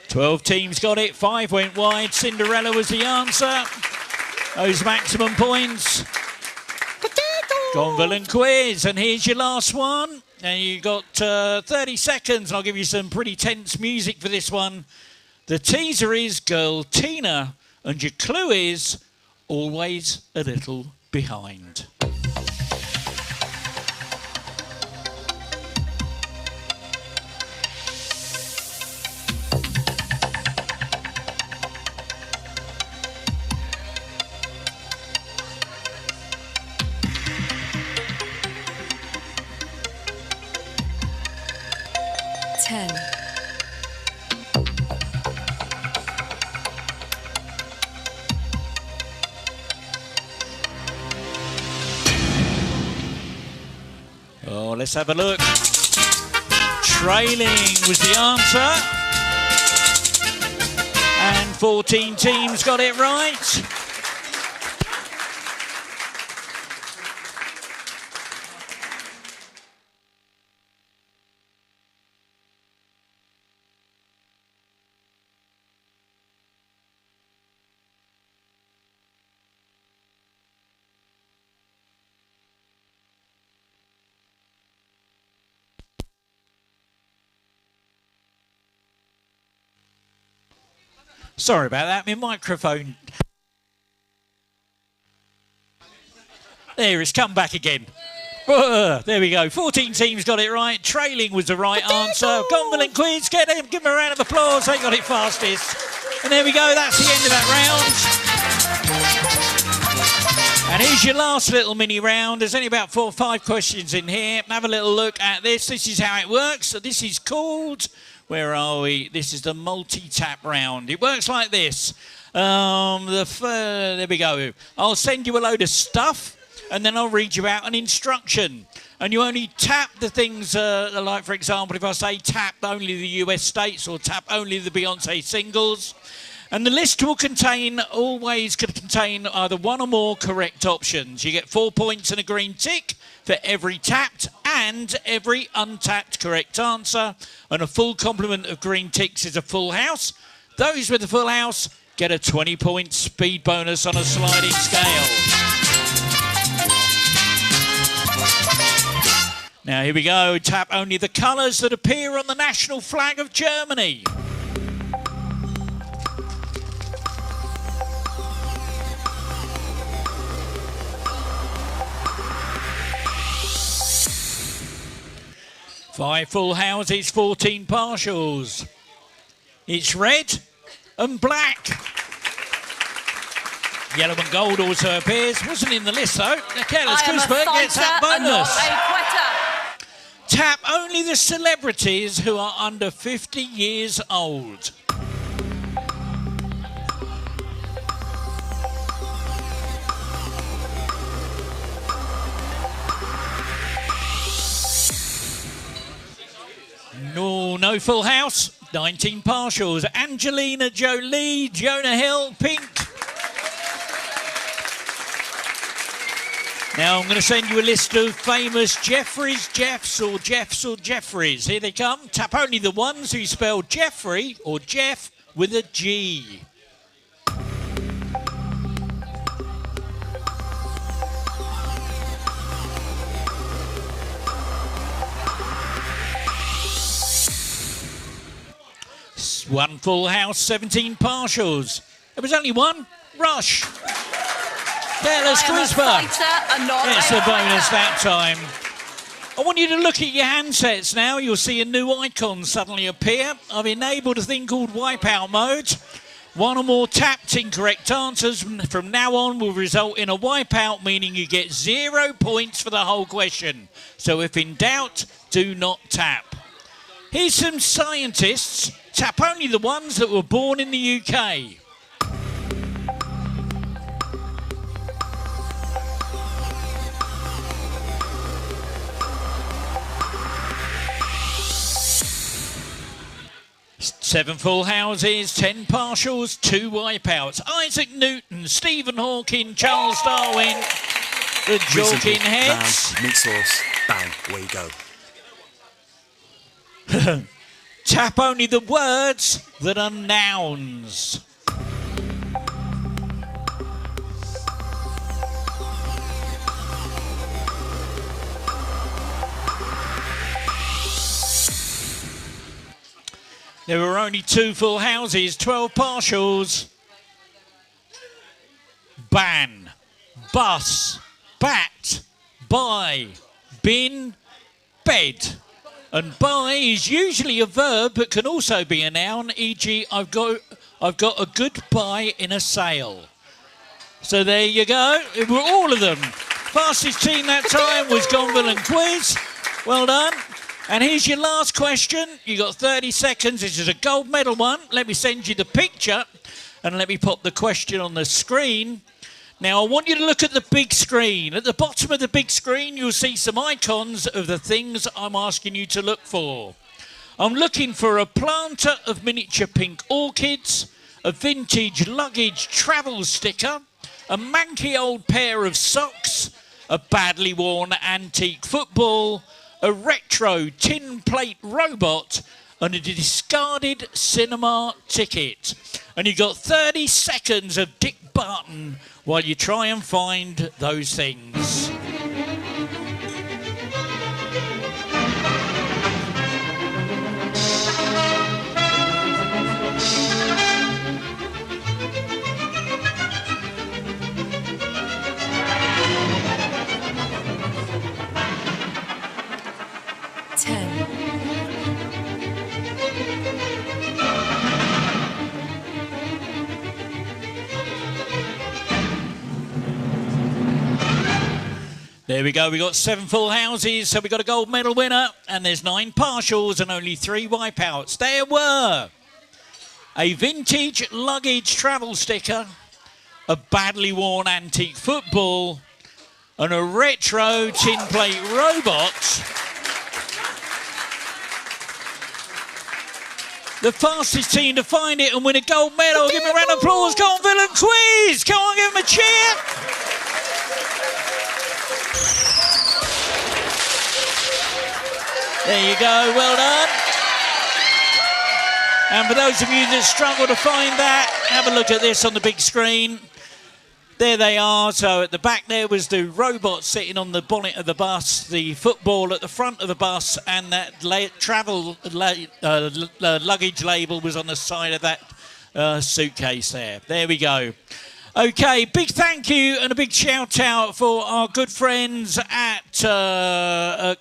[SPEAKER 1] 12 teams got it, 5 went wide. Cinderella was the answer. Those maximum points. Gonville and Quiz, and here's your last one. And you got 30 seconds. I'll give you some pretty tense music for this one. The teaser is Girl Tina, and your clue is always a little behind. Oh, let's have a look. Trailing was the answer. And 14 teams got it right. Sorry about that, my microphone. There, it's come back again. There we go. 14 teams got it right. Trailing was the right answer. Gonville and Quiz, give them a round of applause. They got it fastest. And there we go. That's the end of that round. And here's your last little mini round. There's only about 4 or 5 questions in here. Have a little look at this. This is how it works. So this is called... Where are we? This is the multi-tap round. It works like this. There we go. I'll send you a load of stuff, and then I'll read you out an instruction. And you only tap the things, like, for example, if I say tap only the US states or tap only the Beyonce singles. And the list will always contain either one or more correct options. You get 4 points and a green tick for every tapped and every untapped correct answer. And a full complement of green ticks is a full house. Those with a full house get a 20-point speed bonus on a sliding scale. Now here we go. Tap only the colours that appear on the national flag of Germany. Five full houses, 14 partials. It's red and black. Yellow and gold also appears. Wasn't in the list though. Careless Koosberg gets that bonus. Tap only the celebrities who are under 50 years old. No full house, 19 partials. Angelina Jolie, Jonah Hill, Pink. Now I'm going to send you a list of famous Jeffreys, Jeffs or Jeffreys. Here they come. Tap only the ones who spell Jeffrey or Jeff with a G. One full house, 17 partials. There was only one. Rush. Careless Koosberg. It's a bonus that time. I want you to look at your handsets now. You'll see a new icon suddenly appear. I've enabled a thing called Wipeout Mode. One or more tapped incorrect answers from now on will result in a wipeout, meaning you get 0 points for the whole question. So if in doubt, do not tap. Here's some scientists. Tap only the ones that were born in the UK. Seven full houses, 10 partials, 2 wipeouts. Isaac Newton, Stephen Hawking, Charles Darwin, the Jorkin Heads.
[SPEAKER 5] Bam, meat sauce, bang, away you go.
[SPEAKER 1] Tap only the words that are nouns. There were only 2 full houses, 12 partials. Ban, bus, bat, buy, bin, bed. And buy is usually a verb but can also be a noun, e.g. I've got a good buy in a sale. So there you go. It were all of them. Fastest team that time was Gonville and Quiz. Well done. And here's your last question. You got 30 seconds. This is a gold medal one. Let me send you the picture and let me pop the question on the screen. Now, I want you to look at the big screen. At the bottom of the big screen, you'll see some icons of the things I'm asking you to look for. I'm looking for a planter of miniature pink orchids, a vintage luggage travel sticker, a manky old pair of socks, a badly worn antique football, a retro tin plate robot, and a discarded cinema ticket. And you've got 30 seconds of Dick Barton while you try and find those things. There we go, we got 7 full houses, so we got a gold medal winner, and there's 9 partials and only 3 wipeouts. There were a vintage luggage travel sticker, a badly worn antique football, and a retro tin plate robot. The fastest team to find it and win a gold medal. Give them a round of applause. Go on, Villain Quiz. Come on, give them a cheer. There you go, well done. And for those of you that struggle to find that, have a look at this on the big screen. There they are. So at the back there was the robot sitting on the bonnet of the bus, the football at the front of the bus, and that luggage label was on the side of that suitcase there. There we go. Okay, big thank you and a big shout out for our good friends at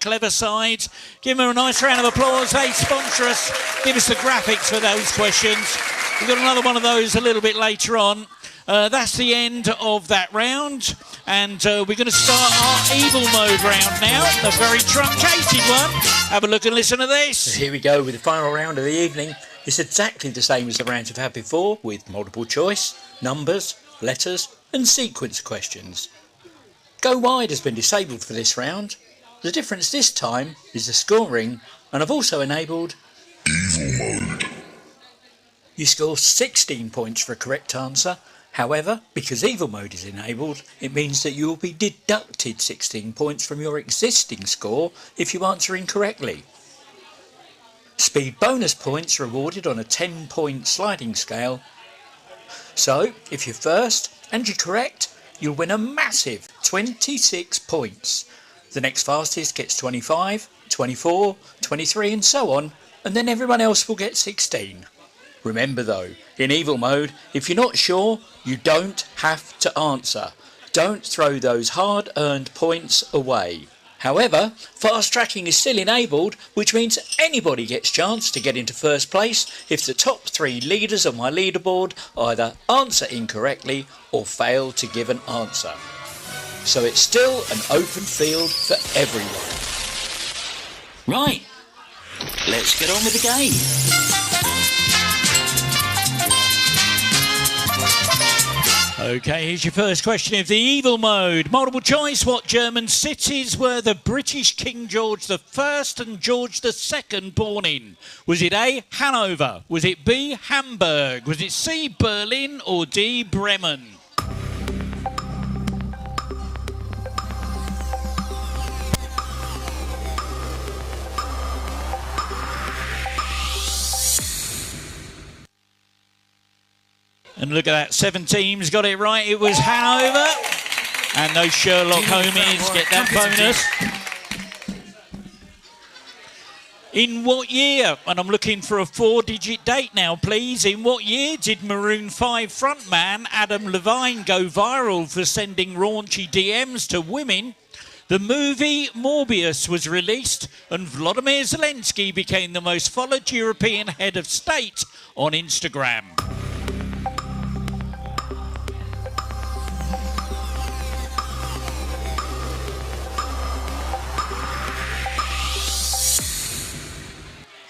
[SPEAKER 1] Cleverside. Give them a nice round of applause. They sponsor us, give us the graphics for those questions. We've got another one of those a little bit later on. That's the end of that round, and we're going to start our evil mode round now, a very truncated one. Have a look and listen to this.
[SPEAKER 3] So here we go with the final round of the evening. It's exactly the same as the rounds we've had before, with multiple choice, numbers, letters and sequence questions. Go wide has been disabled for this round. The difference this time is the scoring, and I've also enabled evil mode. You score 16 points for a correct answer. However, because evil mode is enabled, it means that you will be deducted 16 points from your existing score if you answer incorrectly. Speed bonus points are awarded on a 10-point sliding scale. So, if you're first and you're correct, you'll win a massive 26 points. The next fastest gets 25, 24, 23 and so on, and then everyone else will get 16. Remember though, in evil mode, if you're not sure, you don't have to answer. Don't throw those hard-earned points away. However, fast tracking is still enabled, which means anybody gets a chance to get into first place if the top 3 leaders on my leaderboard either answer incorrectly or fail to give an answer. So it's still an open field for everyone. Right, let's get on with the game.
[SPEAKER 1] Okay, here's your first question of the evil mode. Multiple choice. What German cities were the British King George I and George II born in? Was it A, Hanover? Was it B, Hamburg? Was it C, Berlin? Or D, Bremen? And look at that, 7 teams got it right. It was Hanover. And those Sherlock homies get that bonus. In what year, and I'm looking for a 4-digit date now, please. In what year did Maroon 5 frontman Adam Levine go viral for sending raunchy DMs to women? The movie Morbius was released and Volodymyr Zelensky became the most followed European head of state on Instagram.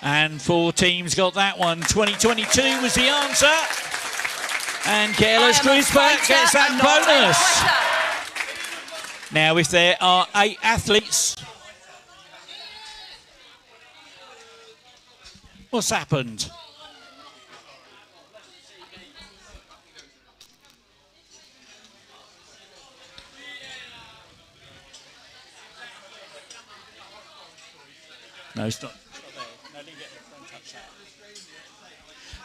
[SPEAKER 1] And 4 teams got that one. 2022 was the answer. And Careless Quizback gets that bonus. Now, if there are 8 athletes... What's happened? No, it's not.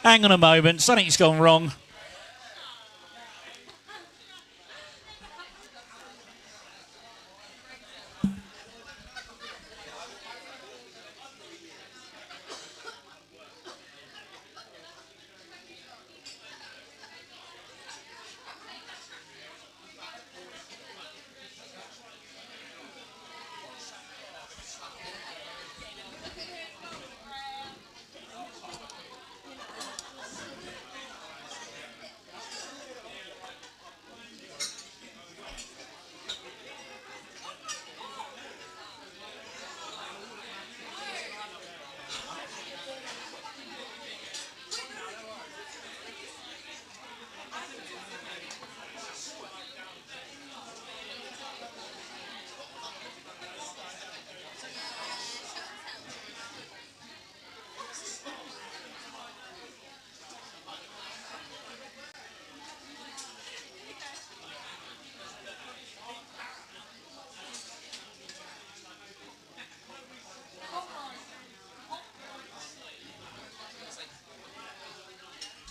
[SPEAKER 1] Hang on a moment, something's gone wrong.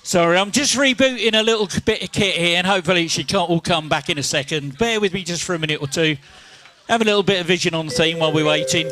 [SPEAKER 1] Sorry, I'm just rebooting a little bit of kit here and hopefully she will come back in a second. Bear with me just for a minute or two. Have a little bit of vision on the theme while we're waiting.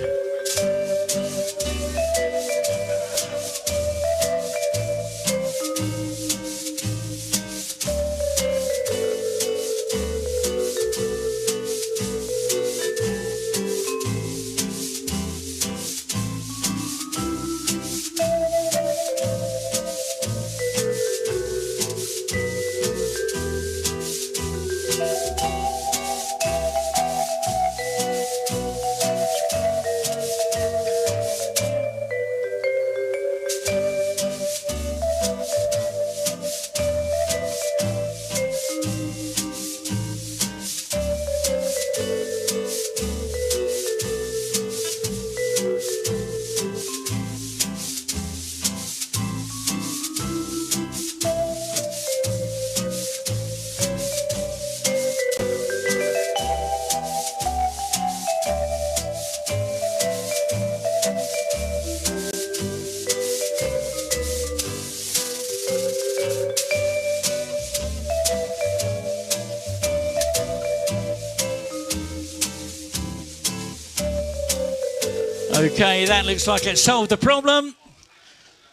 [SPEAKER 1] Okay, that looks like it solved the problem.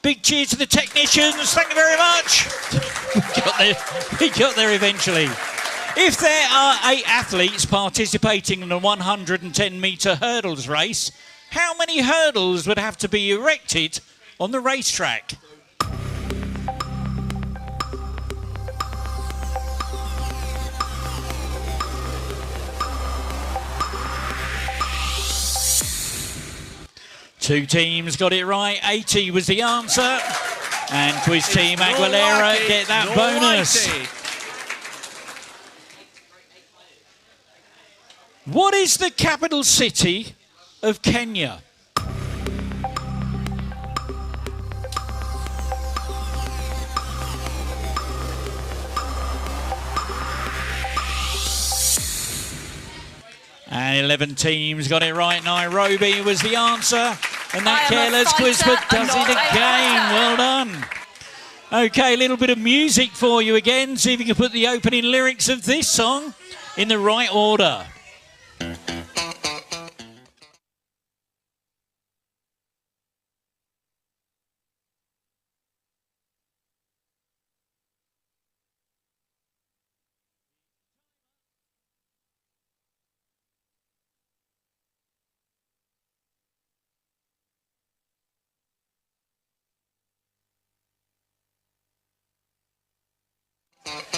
[SPEAKER 1] Big cheers to the technicians. Thank you very much. We got there eventually. If there are 8 athletes participating in a 110-metre hurdles race, how many hurdles would have to be erected on the racetrack? Two teams got it right. 80 was the answer. And quiz team Aguilera get that bonus. What is the capital city of Kenya? And 11 teams got it right. Nairobi was the answer. And that Careless Quizbook does it again. Well done. Okay, a little bit of music for you again. See if you can put the opening lyrics of this song in the right order.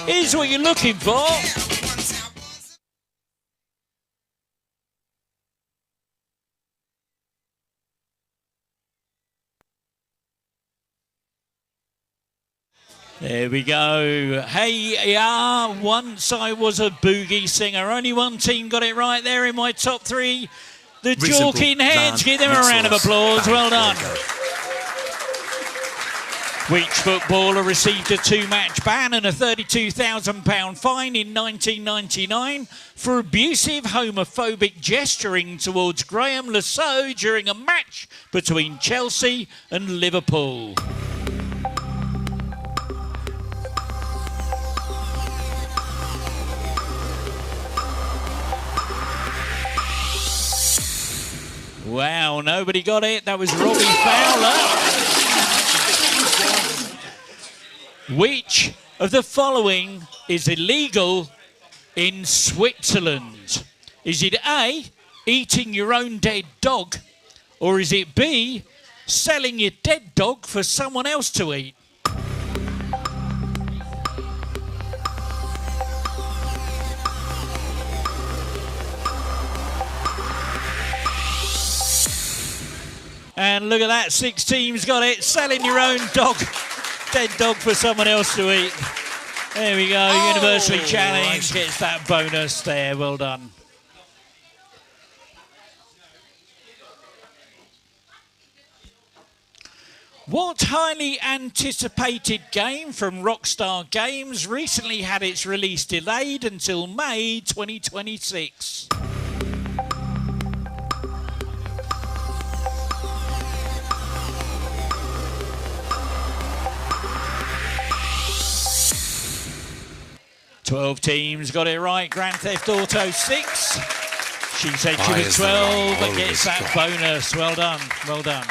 [SPEAKER 1] Here's what you're looking for. There we go. Hey, yeah, once I was a boogie singer. Only one team got it right there in my top three. The Jorking Heads. Give them a round of applause. Well done. Which footballer received a 2-match ban and a £32,000 fine in 1999 for abusive homophobic gesturing towards Graham Lasso during a match between Chelsea and Liverpool? Wow, nobody got it. That was Robbie Fowler. Which of the following is illegal in Switzerland? Is it A, eating your own dead dog, or is it B, selling your dead dog for someone else to eat? And look at that, 6 teams got it. Selling your own dog, dead dog for someone else to eat. There we go, Universally Challenged gets that bonus there, well done. What highly anticipated game from Rockstar Games recently had its release delayed until May 2026? Twelve teams got it right. Grand Theft Auto 6. She said she was 12 and gets that bonus. Well done. Well done.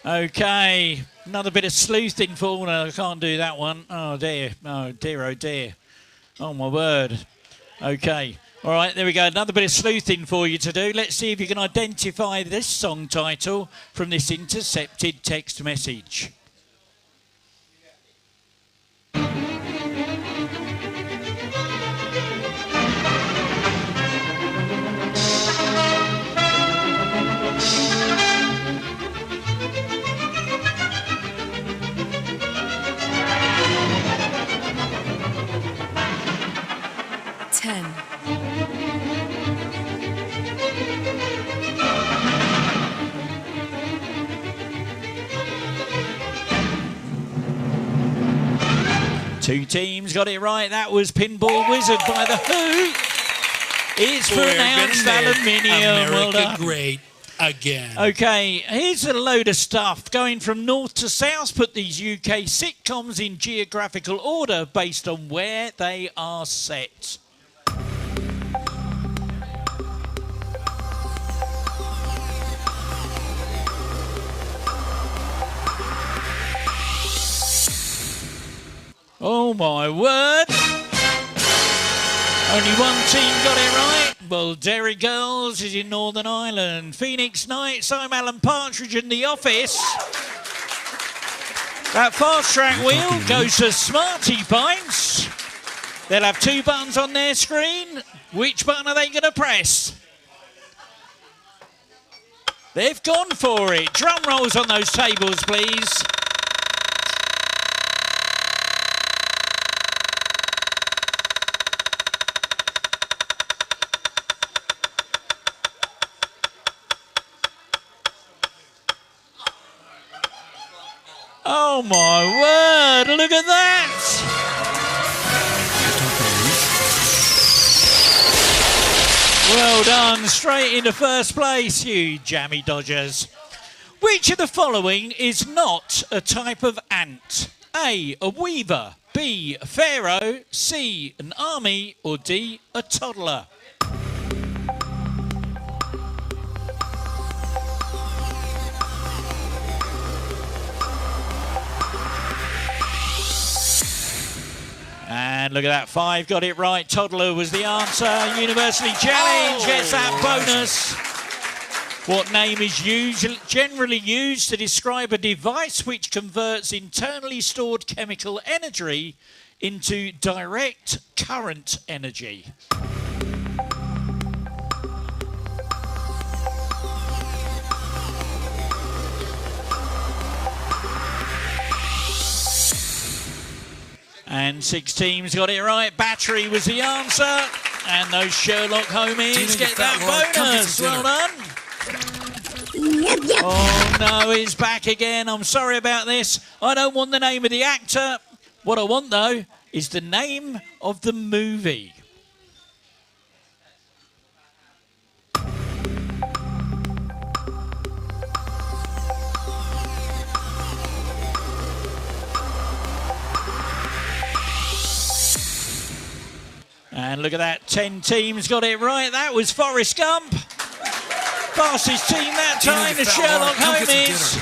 [SPEAKER 1] Okay. Another bit of sleuthing for... No, I can't do that one. Oh, dear. Oh, dear. Oh, dear. Oh, my word. Okay. All right, there we go. Another bit of sleuthing for you to do. Let's see if you can identify this song title from this intercepted text message. Two teams got it right. That was Pinball Wizard by The Who. It's pronounced aluminium. Well done.
[SPEAKER 4] Great again.
[SPEAKER 1] Okay, here's a load of stuff. Going from north to south, put these UK sitcoms in geographical order based on where they are set. Oh my word! Only one team got it right. Well, Derry Girls is in Northern Ireland. Phoenix Nights, I'm Alan Partridge in The Office. That fast track wheel goes to Smarty Pints. They'll have 2 buttons on their screen. Which button are they going to press? They've gone for it. Drum rolls on those tables, please. Oh my word, look at that! Well done, straight into first place, you jammy dodgers. Which of the following is not a type of ant? A weaver, B, a pharaoh, C, an army, or D, a toddler? And look at that, 5 got it right. Toddler was the answer. University Challenge gets that bonus. What name is generally used to describe a device which converts internally stored chemical energy into direct current energy? And 6 teams got it right. Battery was the answer. And those Sherlock homies get that bonus. Well done. Oh no, he's back again. I'm sorry about this. I don't want the name of the actor. What I want though is the name of the movie. And look at that, 10 teams got it right. That was Forrest Gump. Fastest team that time, the Sherlock homies.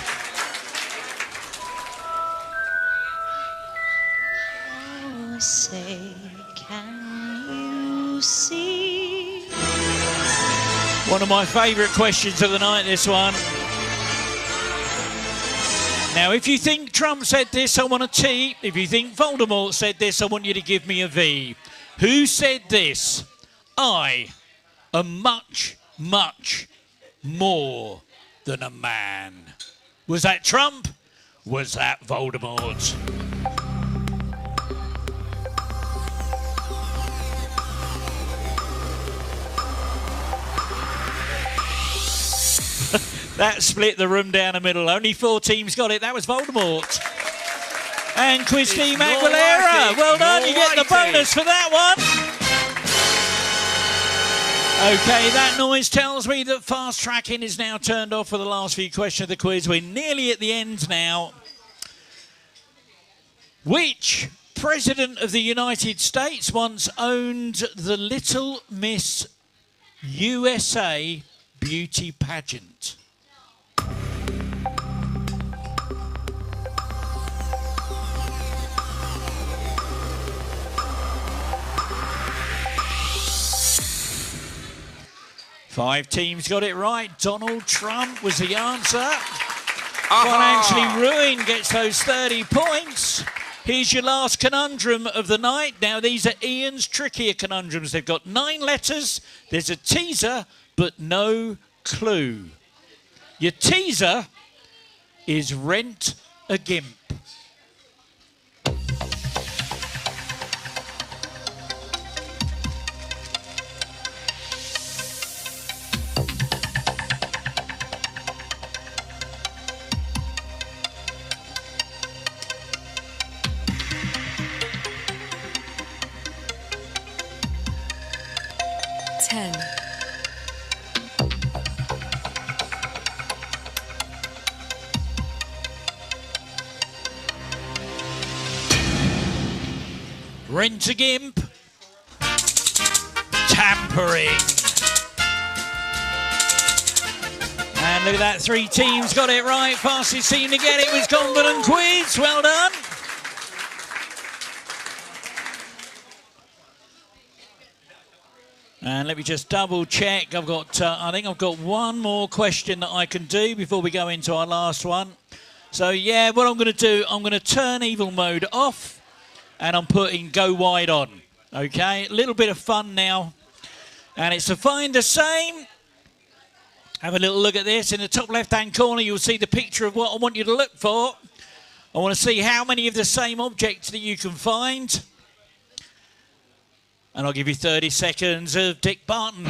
[SPEAKER 9] Oh, say, can you see?
[SPEAKER 1] One of my favourite questions of the night, this one. Now, if you think Trump said this, I want a T. If you think Voldemort said this, I want you to give me a V. Who said this? I am much, much more than a man. Was that Trump? Was that Voldemort? That split the room down the middle. Only 4 teams got it. That was Voldemort. And Quiz Team Aguilera. Well done, you get the bonus for that one. Okay, that noise tells me that fast tracking is now turned off for the last few questions of the quiz. We're nearly at the end now. Which President of the United States once owned the Little Miss USA beauty pageant? Five teams got it right. Donald Trump was the answer. Financially ruined gets those 30 points. Here's your last conundrum of the night. Now, these are Ian's trickier conundrums. They've got 9 letters. There's a teaser, but no clue. Your teaser is rent a gimp. Rent a gimp. Tampering. And look at that, 3 teams got it right. Fastest team to get it was Confident Quiz. Well done. And let me just double check. I think I've got one more question that I can do before we go into our last one. So yeah, what I'm going to do, I'm going to turn evil mode off. And I'm putting go wide on. Okay, a little bit of fun now. And it's to find the same. Have a little look at this. In the top left-hand corner, you'll see the picture of what I want you to look for. I want to see how many of the same objects that you can find. And I'll give you 30 seconds of Dick Barton.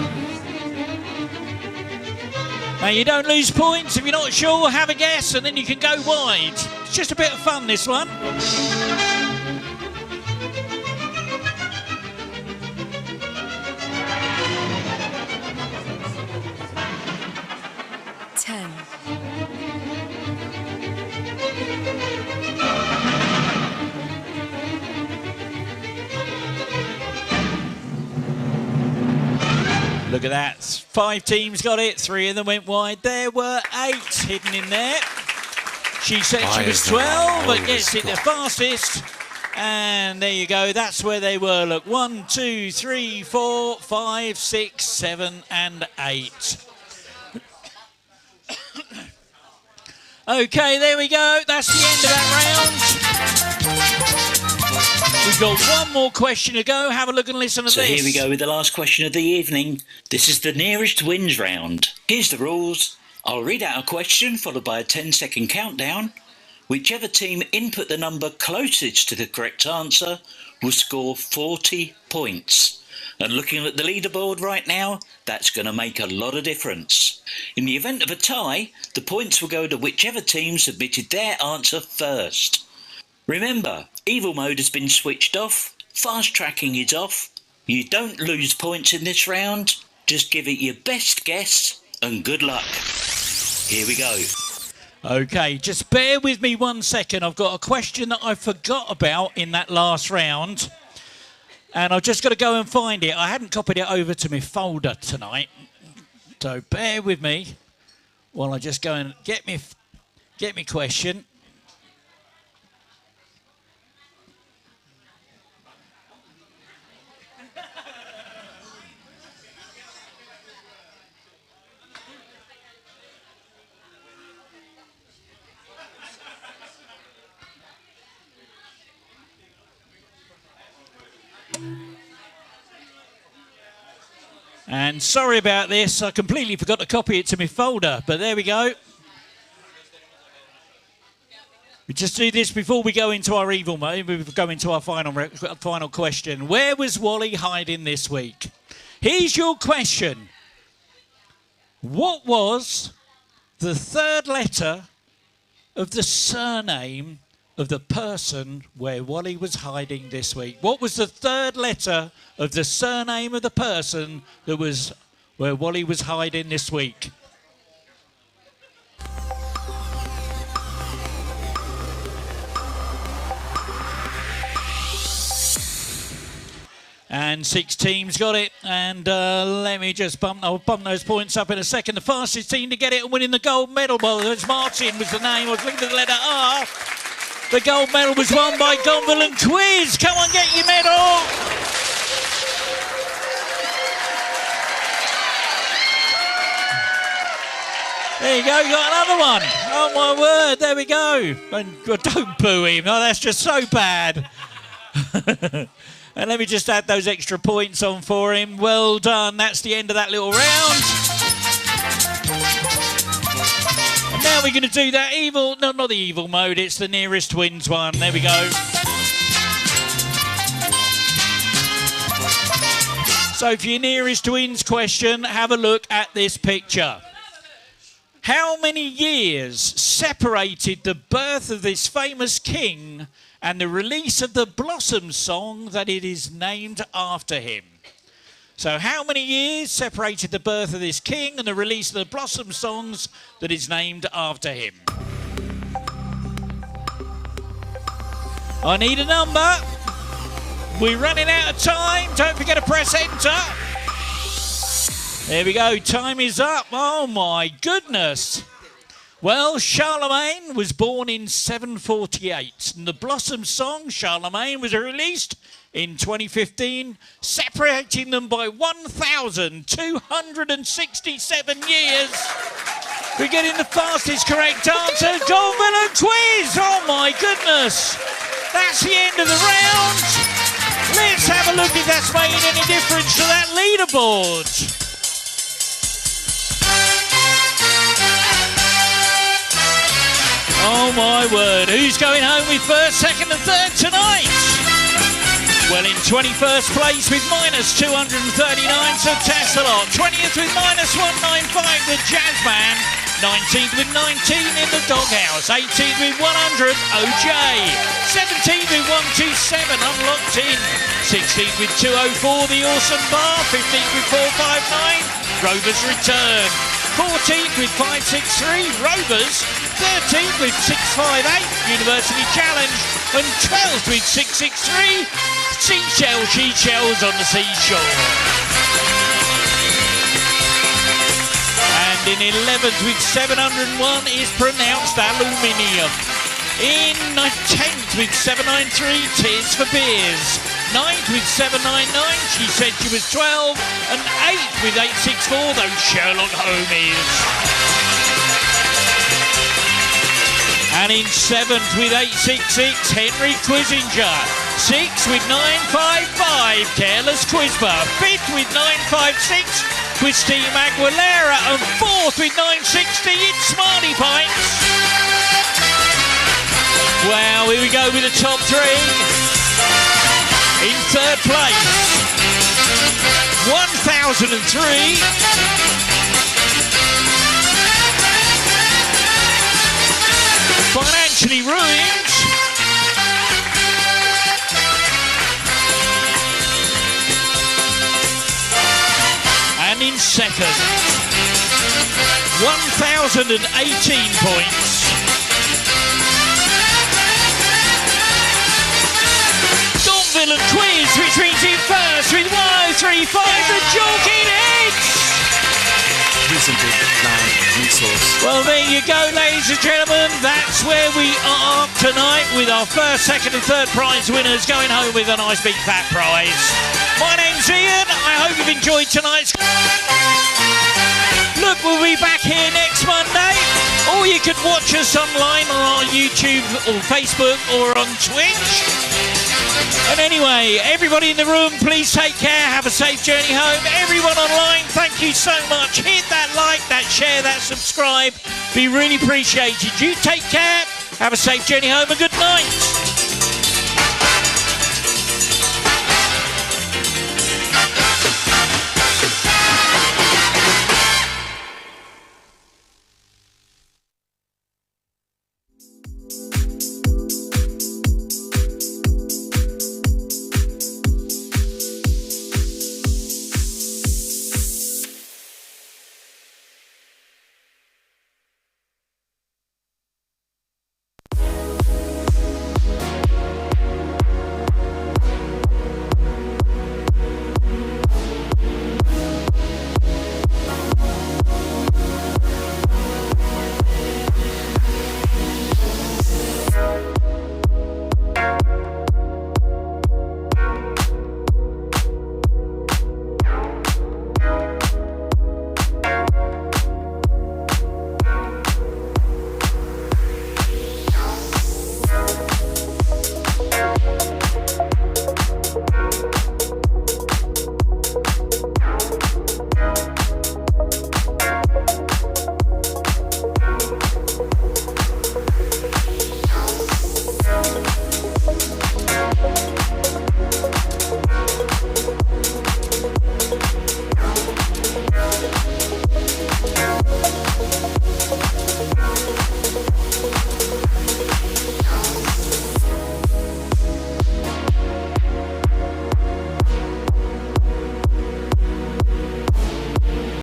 [SPEAKER 1] Now, you don't lose points. If you're not sure, have a guess, and then you can go wide. It's just a bit of fun, this one.
[SPEAKER 6] 10,
[SPEAKER 1] Look at that. 5 teams got it. 3 of them went wide. There were 8 hidden in there. She said she was 12, but gets it the fastest. And there you go. That's where they were. Look, 1, 2, 3, 4, 5, 6, 7, and 8. Okay, there we go. That's the end of that round. We've got one more question to go. Have a look and listen to
[SPEAKER 10] So
[SPEAKER 1] this.
[SPEAKER 10] here we go with the last question of the evening. This is the nearest wins round. Here's the rules. I'll read out a question followed by a 10-second countdown. Whichever team input the number closest to the correct answer will score 40 points. And looking at the leaderboard right now, that's going to make a lot of difference. In the event of a tie, the points will go to whichever team submitted their answer first. Remember, evil mode has been switched off, fast tracking is off. You don't lose points in this round, just give it your best guess and good luck. Here we go.
[SPEAKER 1] Okay, just bear with me 1 second. I've got a question that I forgot about in that last round. And I've just got to go and find it. I hadn't copied it over to my folder tonight. So bear with me while I just go and get me question. And sorry about this, I completely forgot to copy it to my folder, but there we go. We just do this before we go into our evil mode. We go into our final question. Where was Wally hiding this week? Here's your question. What was the 3rd letter of the surname of the person where Wally was hiding this week? What was the 3rd letter of the surname of the person that was where Wally was hiding this week? And 6 teams got it. And let me just I'll bump those points up in a second. The fastest team to get it and winning the gold medal. Well, there's Martin was the name. I was looking at the letter R. The gold medal was won by Gonville and Quiz. Come on, get your medal. There you go, you got another one. Oh my word, there we go. And don't boo him, oh, that's just so bad. And let me just add those extra points on for him. Well done, that's the end of that little round. And now we're going to do that evil, no, not the evil mode, it's the nearest wins one. There we go. So for your nearest wins question, have a look at this picture. How many years separated the birth of this famous king and the release of the Blossom song that it is named after him? So how many years separated the birth of this king and the release of the Blossom songs that is named after him? I need a number. We're running out of time. Don't forget to press enter. There we go. Time is up. Oh, my goodness. Well, Charlemagne was born in 748. And the Blossom song, Charlemagne, was released in 2015, separating them by 1,267 years. We're getting the fastest correct answer. Gonville and Quiz. Oh, my goodness. That's the end of the round. Let's have a look if that's made any difference to that leaderboard. Oh my word, who's going home with 1st, 2nd and 3rd tonight? Well, in 21st place with -239, so Tasselot. 20th with -195, the Jazzman. 19th with 19 in the Doghouse. 18th with 100, OJ. 17th with 127, Unlocked In. 16th with 204, the Awesome Bar. 15th with 459, Rovers Return. 14th with 563, Rovers. 13th with 658, University Challenge. And 12th with 663, Seashells on the Seashore. in 11th with 701 is pronounced aluminium. In 10th with 793, Tears for Beers. 9th with 799, she said she was 12. And 8th with 864, those Sherlock Holmes. And in 7th with 866, Henry Quizinger. 6th with 955, Careless Quizber. 5th with 956, Christine Aguilera. And 4th with 960, it's Smarty Pints. Well, here we go with the top 3. In 3rd place, 1003. Financially Ruined. And in 2nd, 1018 points. Villain Quiz, which means in first with 1035, the Jorkin Heads!
[SPEAKER 5] Reasonable, bland, meat sauce.
[SPEAKER 1] Well, there you go, ladies and gentlemen. That's where we are tonight with our first, second and third prize winners going home with a nice big fat prize. My name's Ian. I hope you've enjoyed tonight's... Look, we'll be back here next Monday. Or you could watch us online on our YouTube or Facebook or on Twitch. And anyway, everybody in the room, please take care. Have a safe journey home. Everyone online, thank you so much. Hit that like, that share, that subscribe. Be really appreciated. You take care. Have a safe journey home and good night.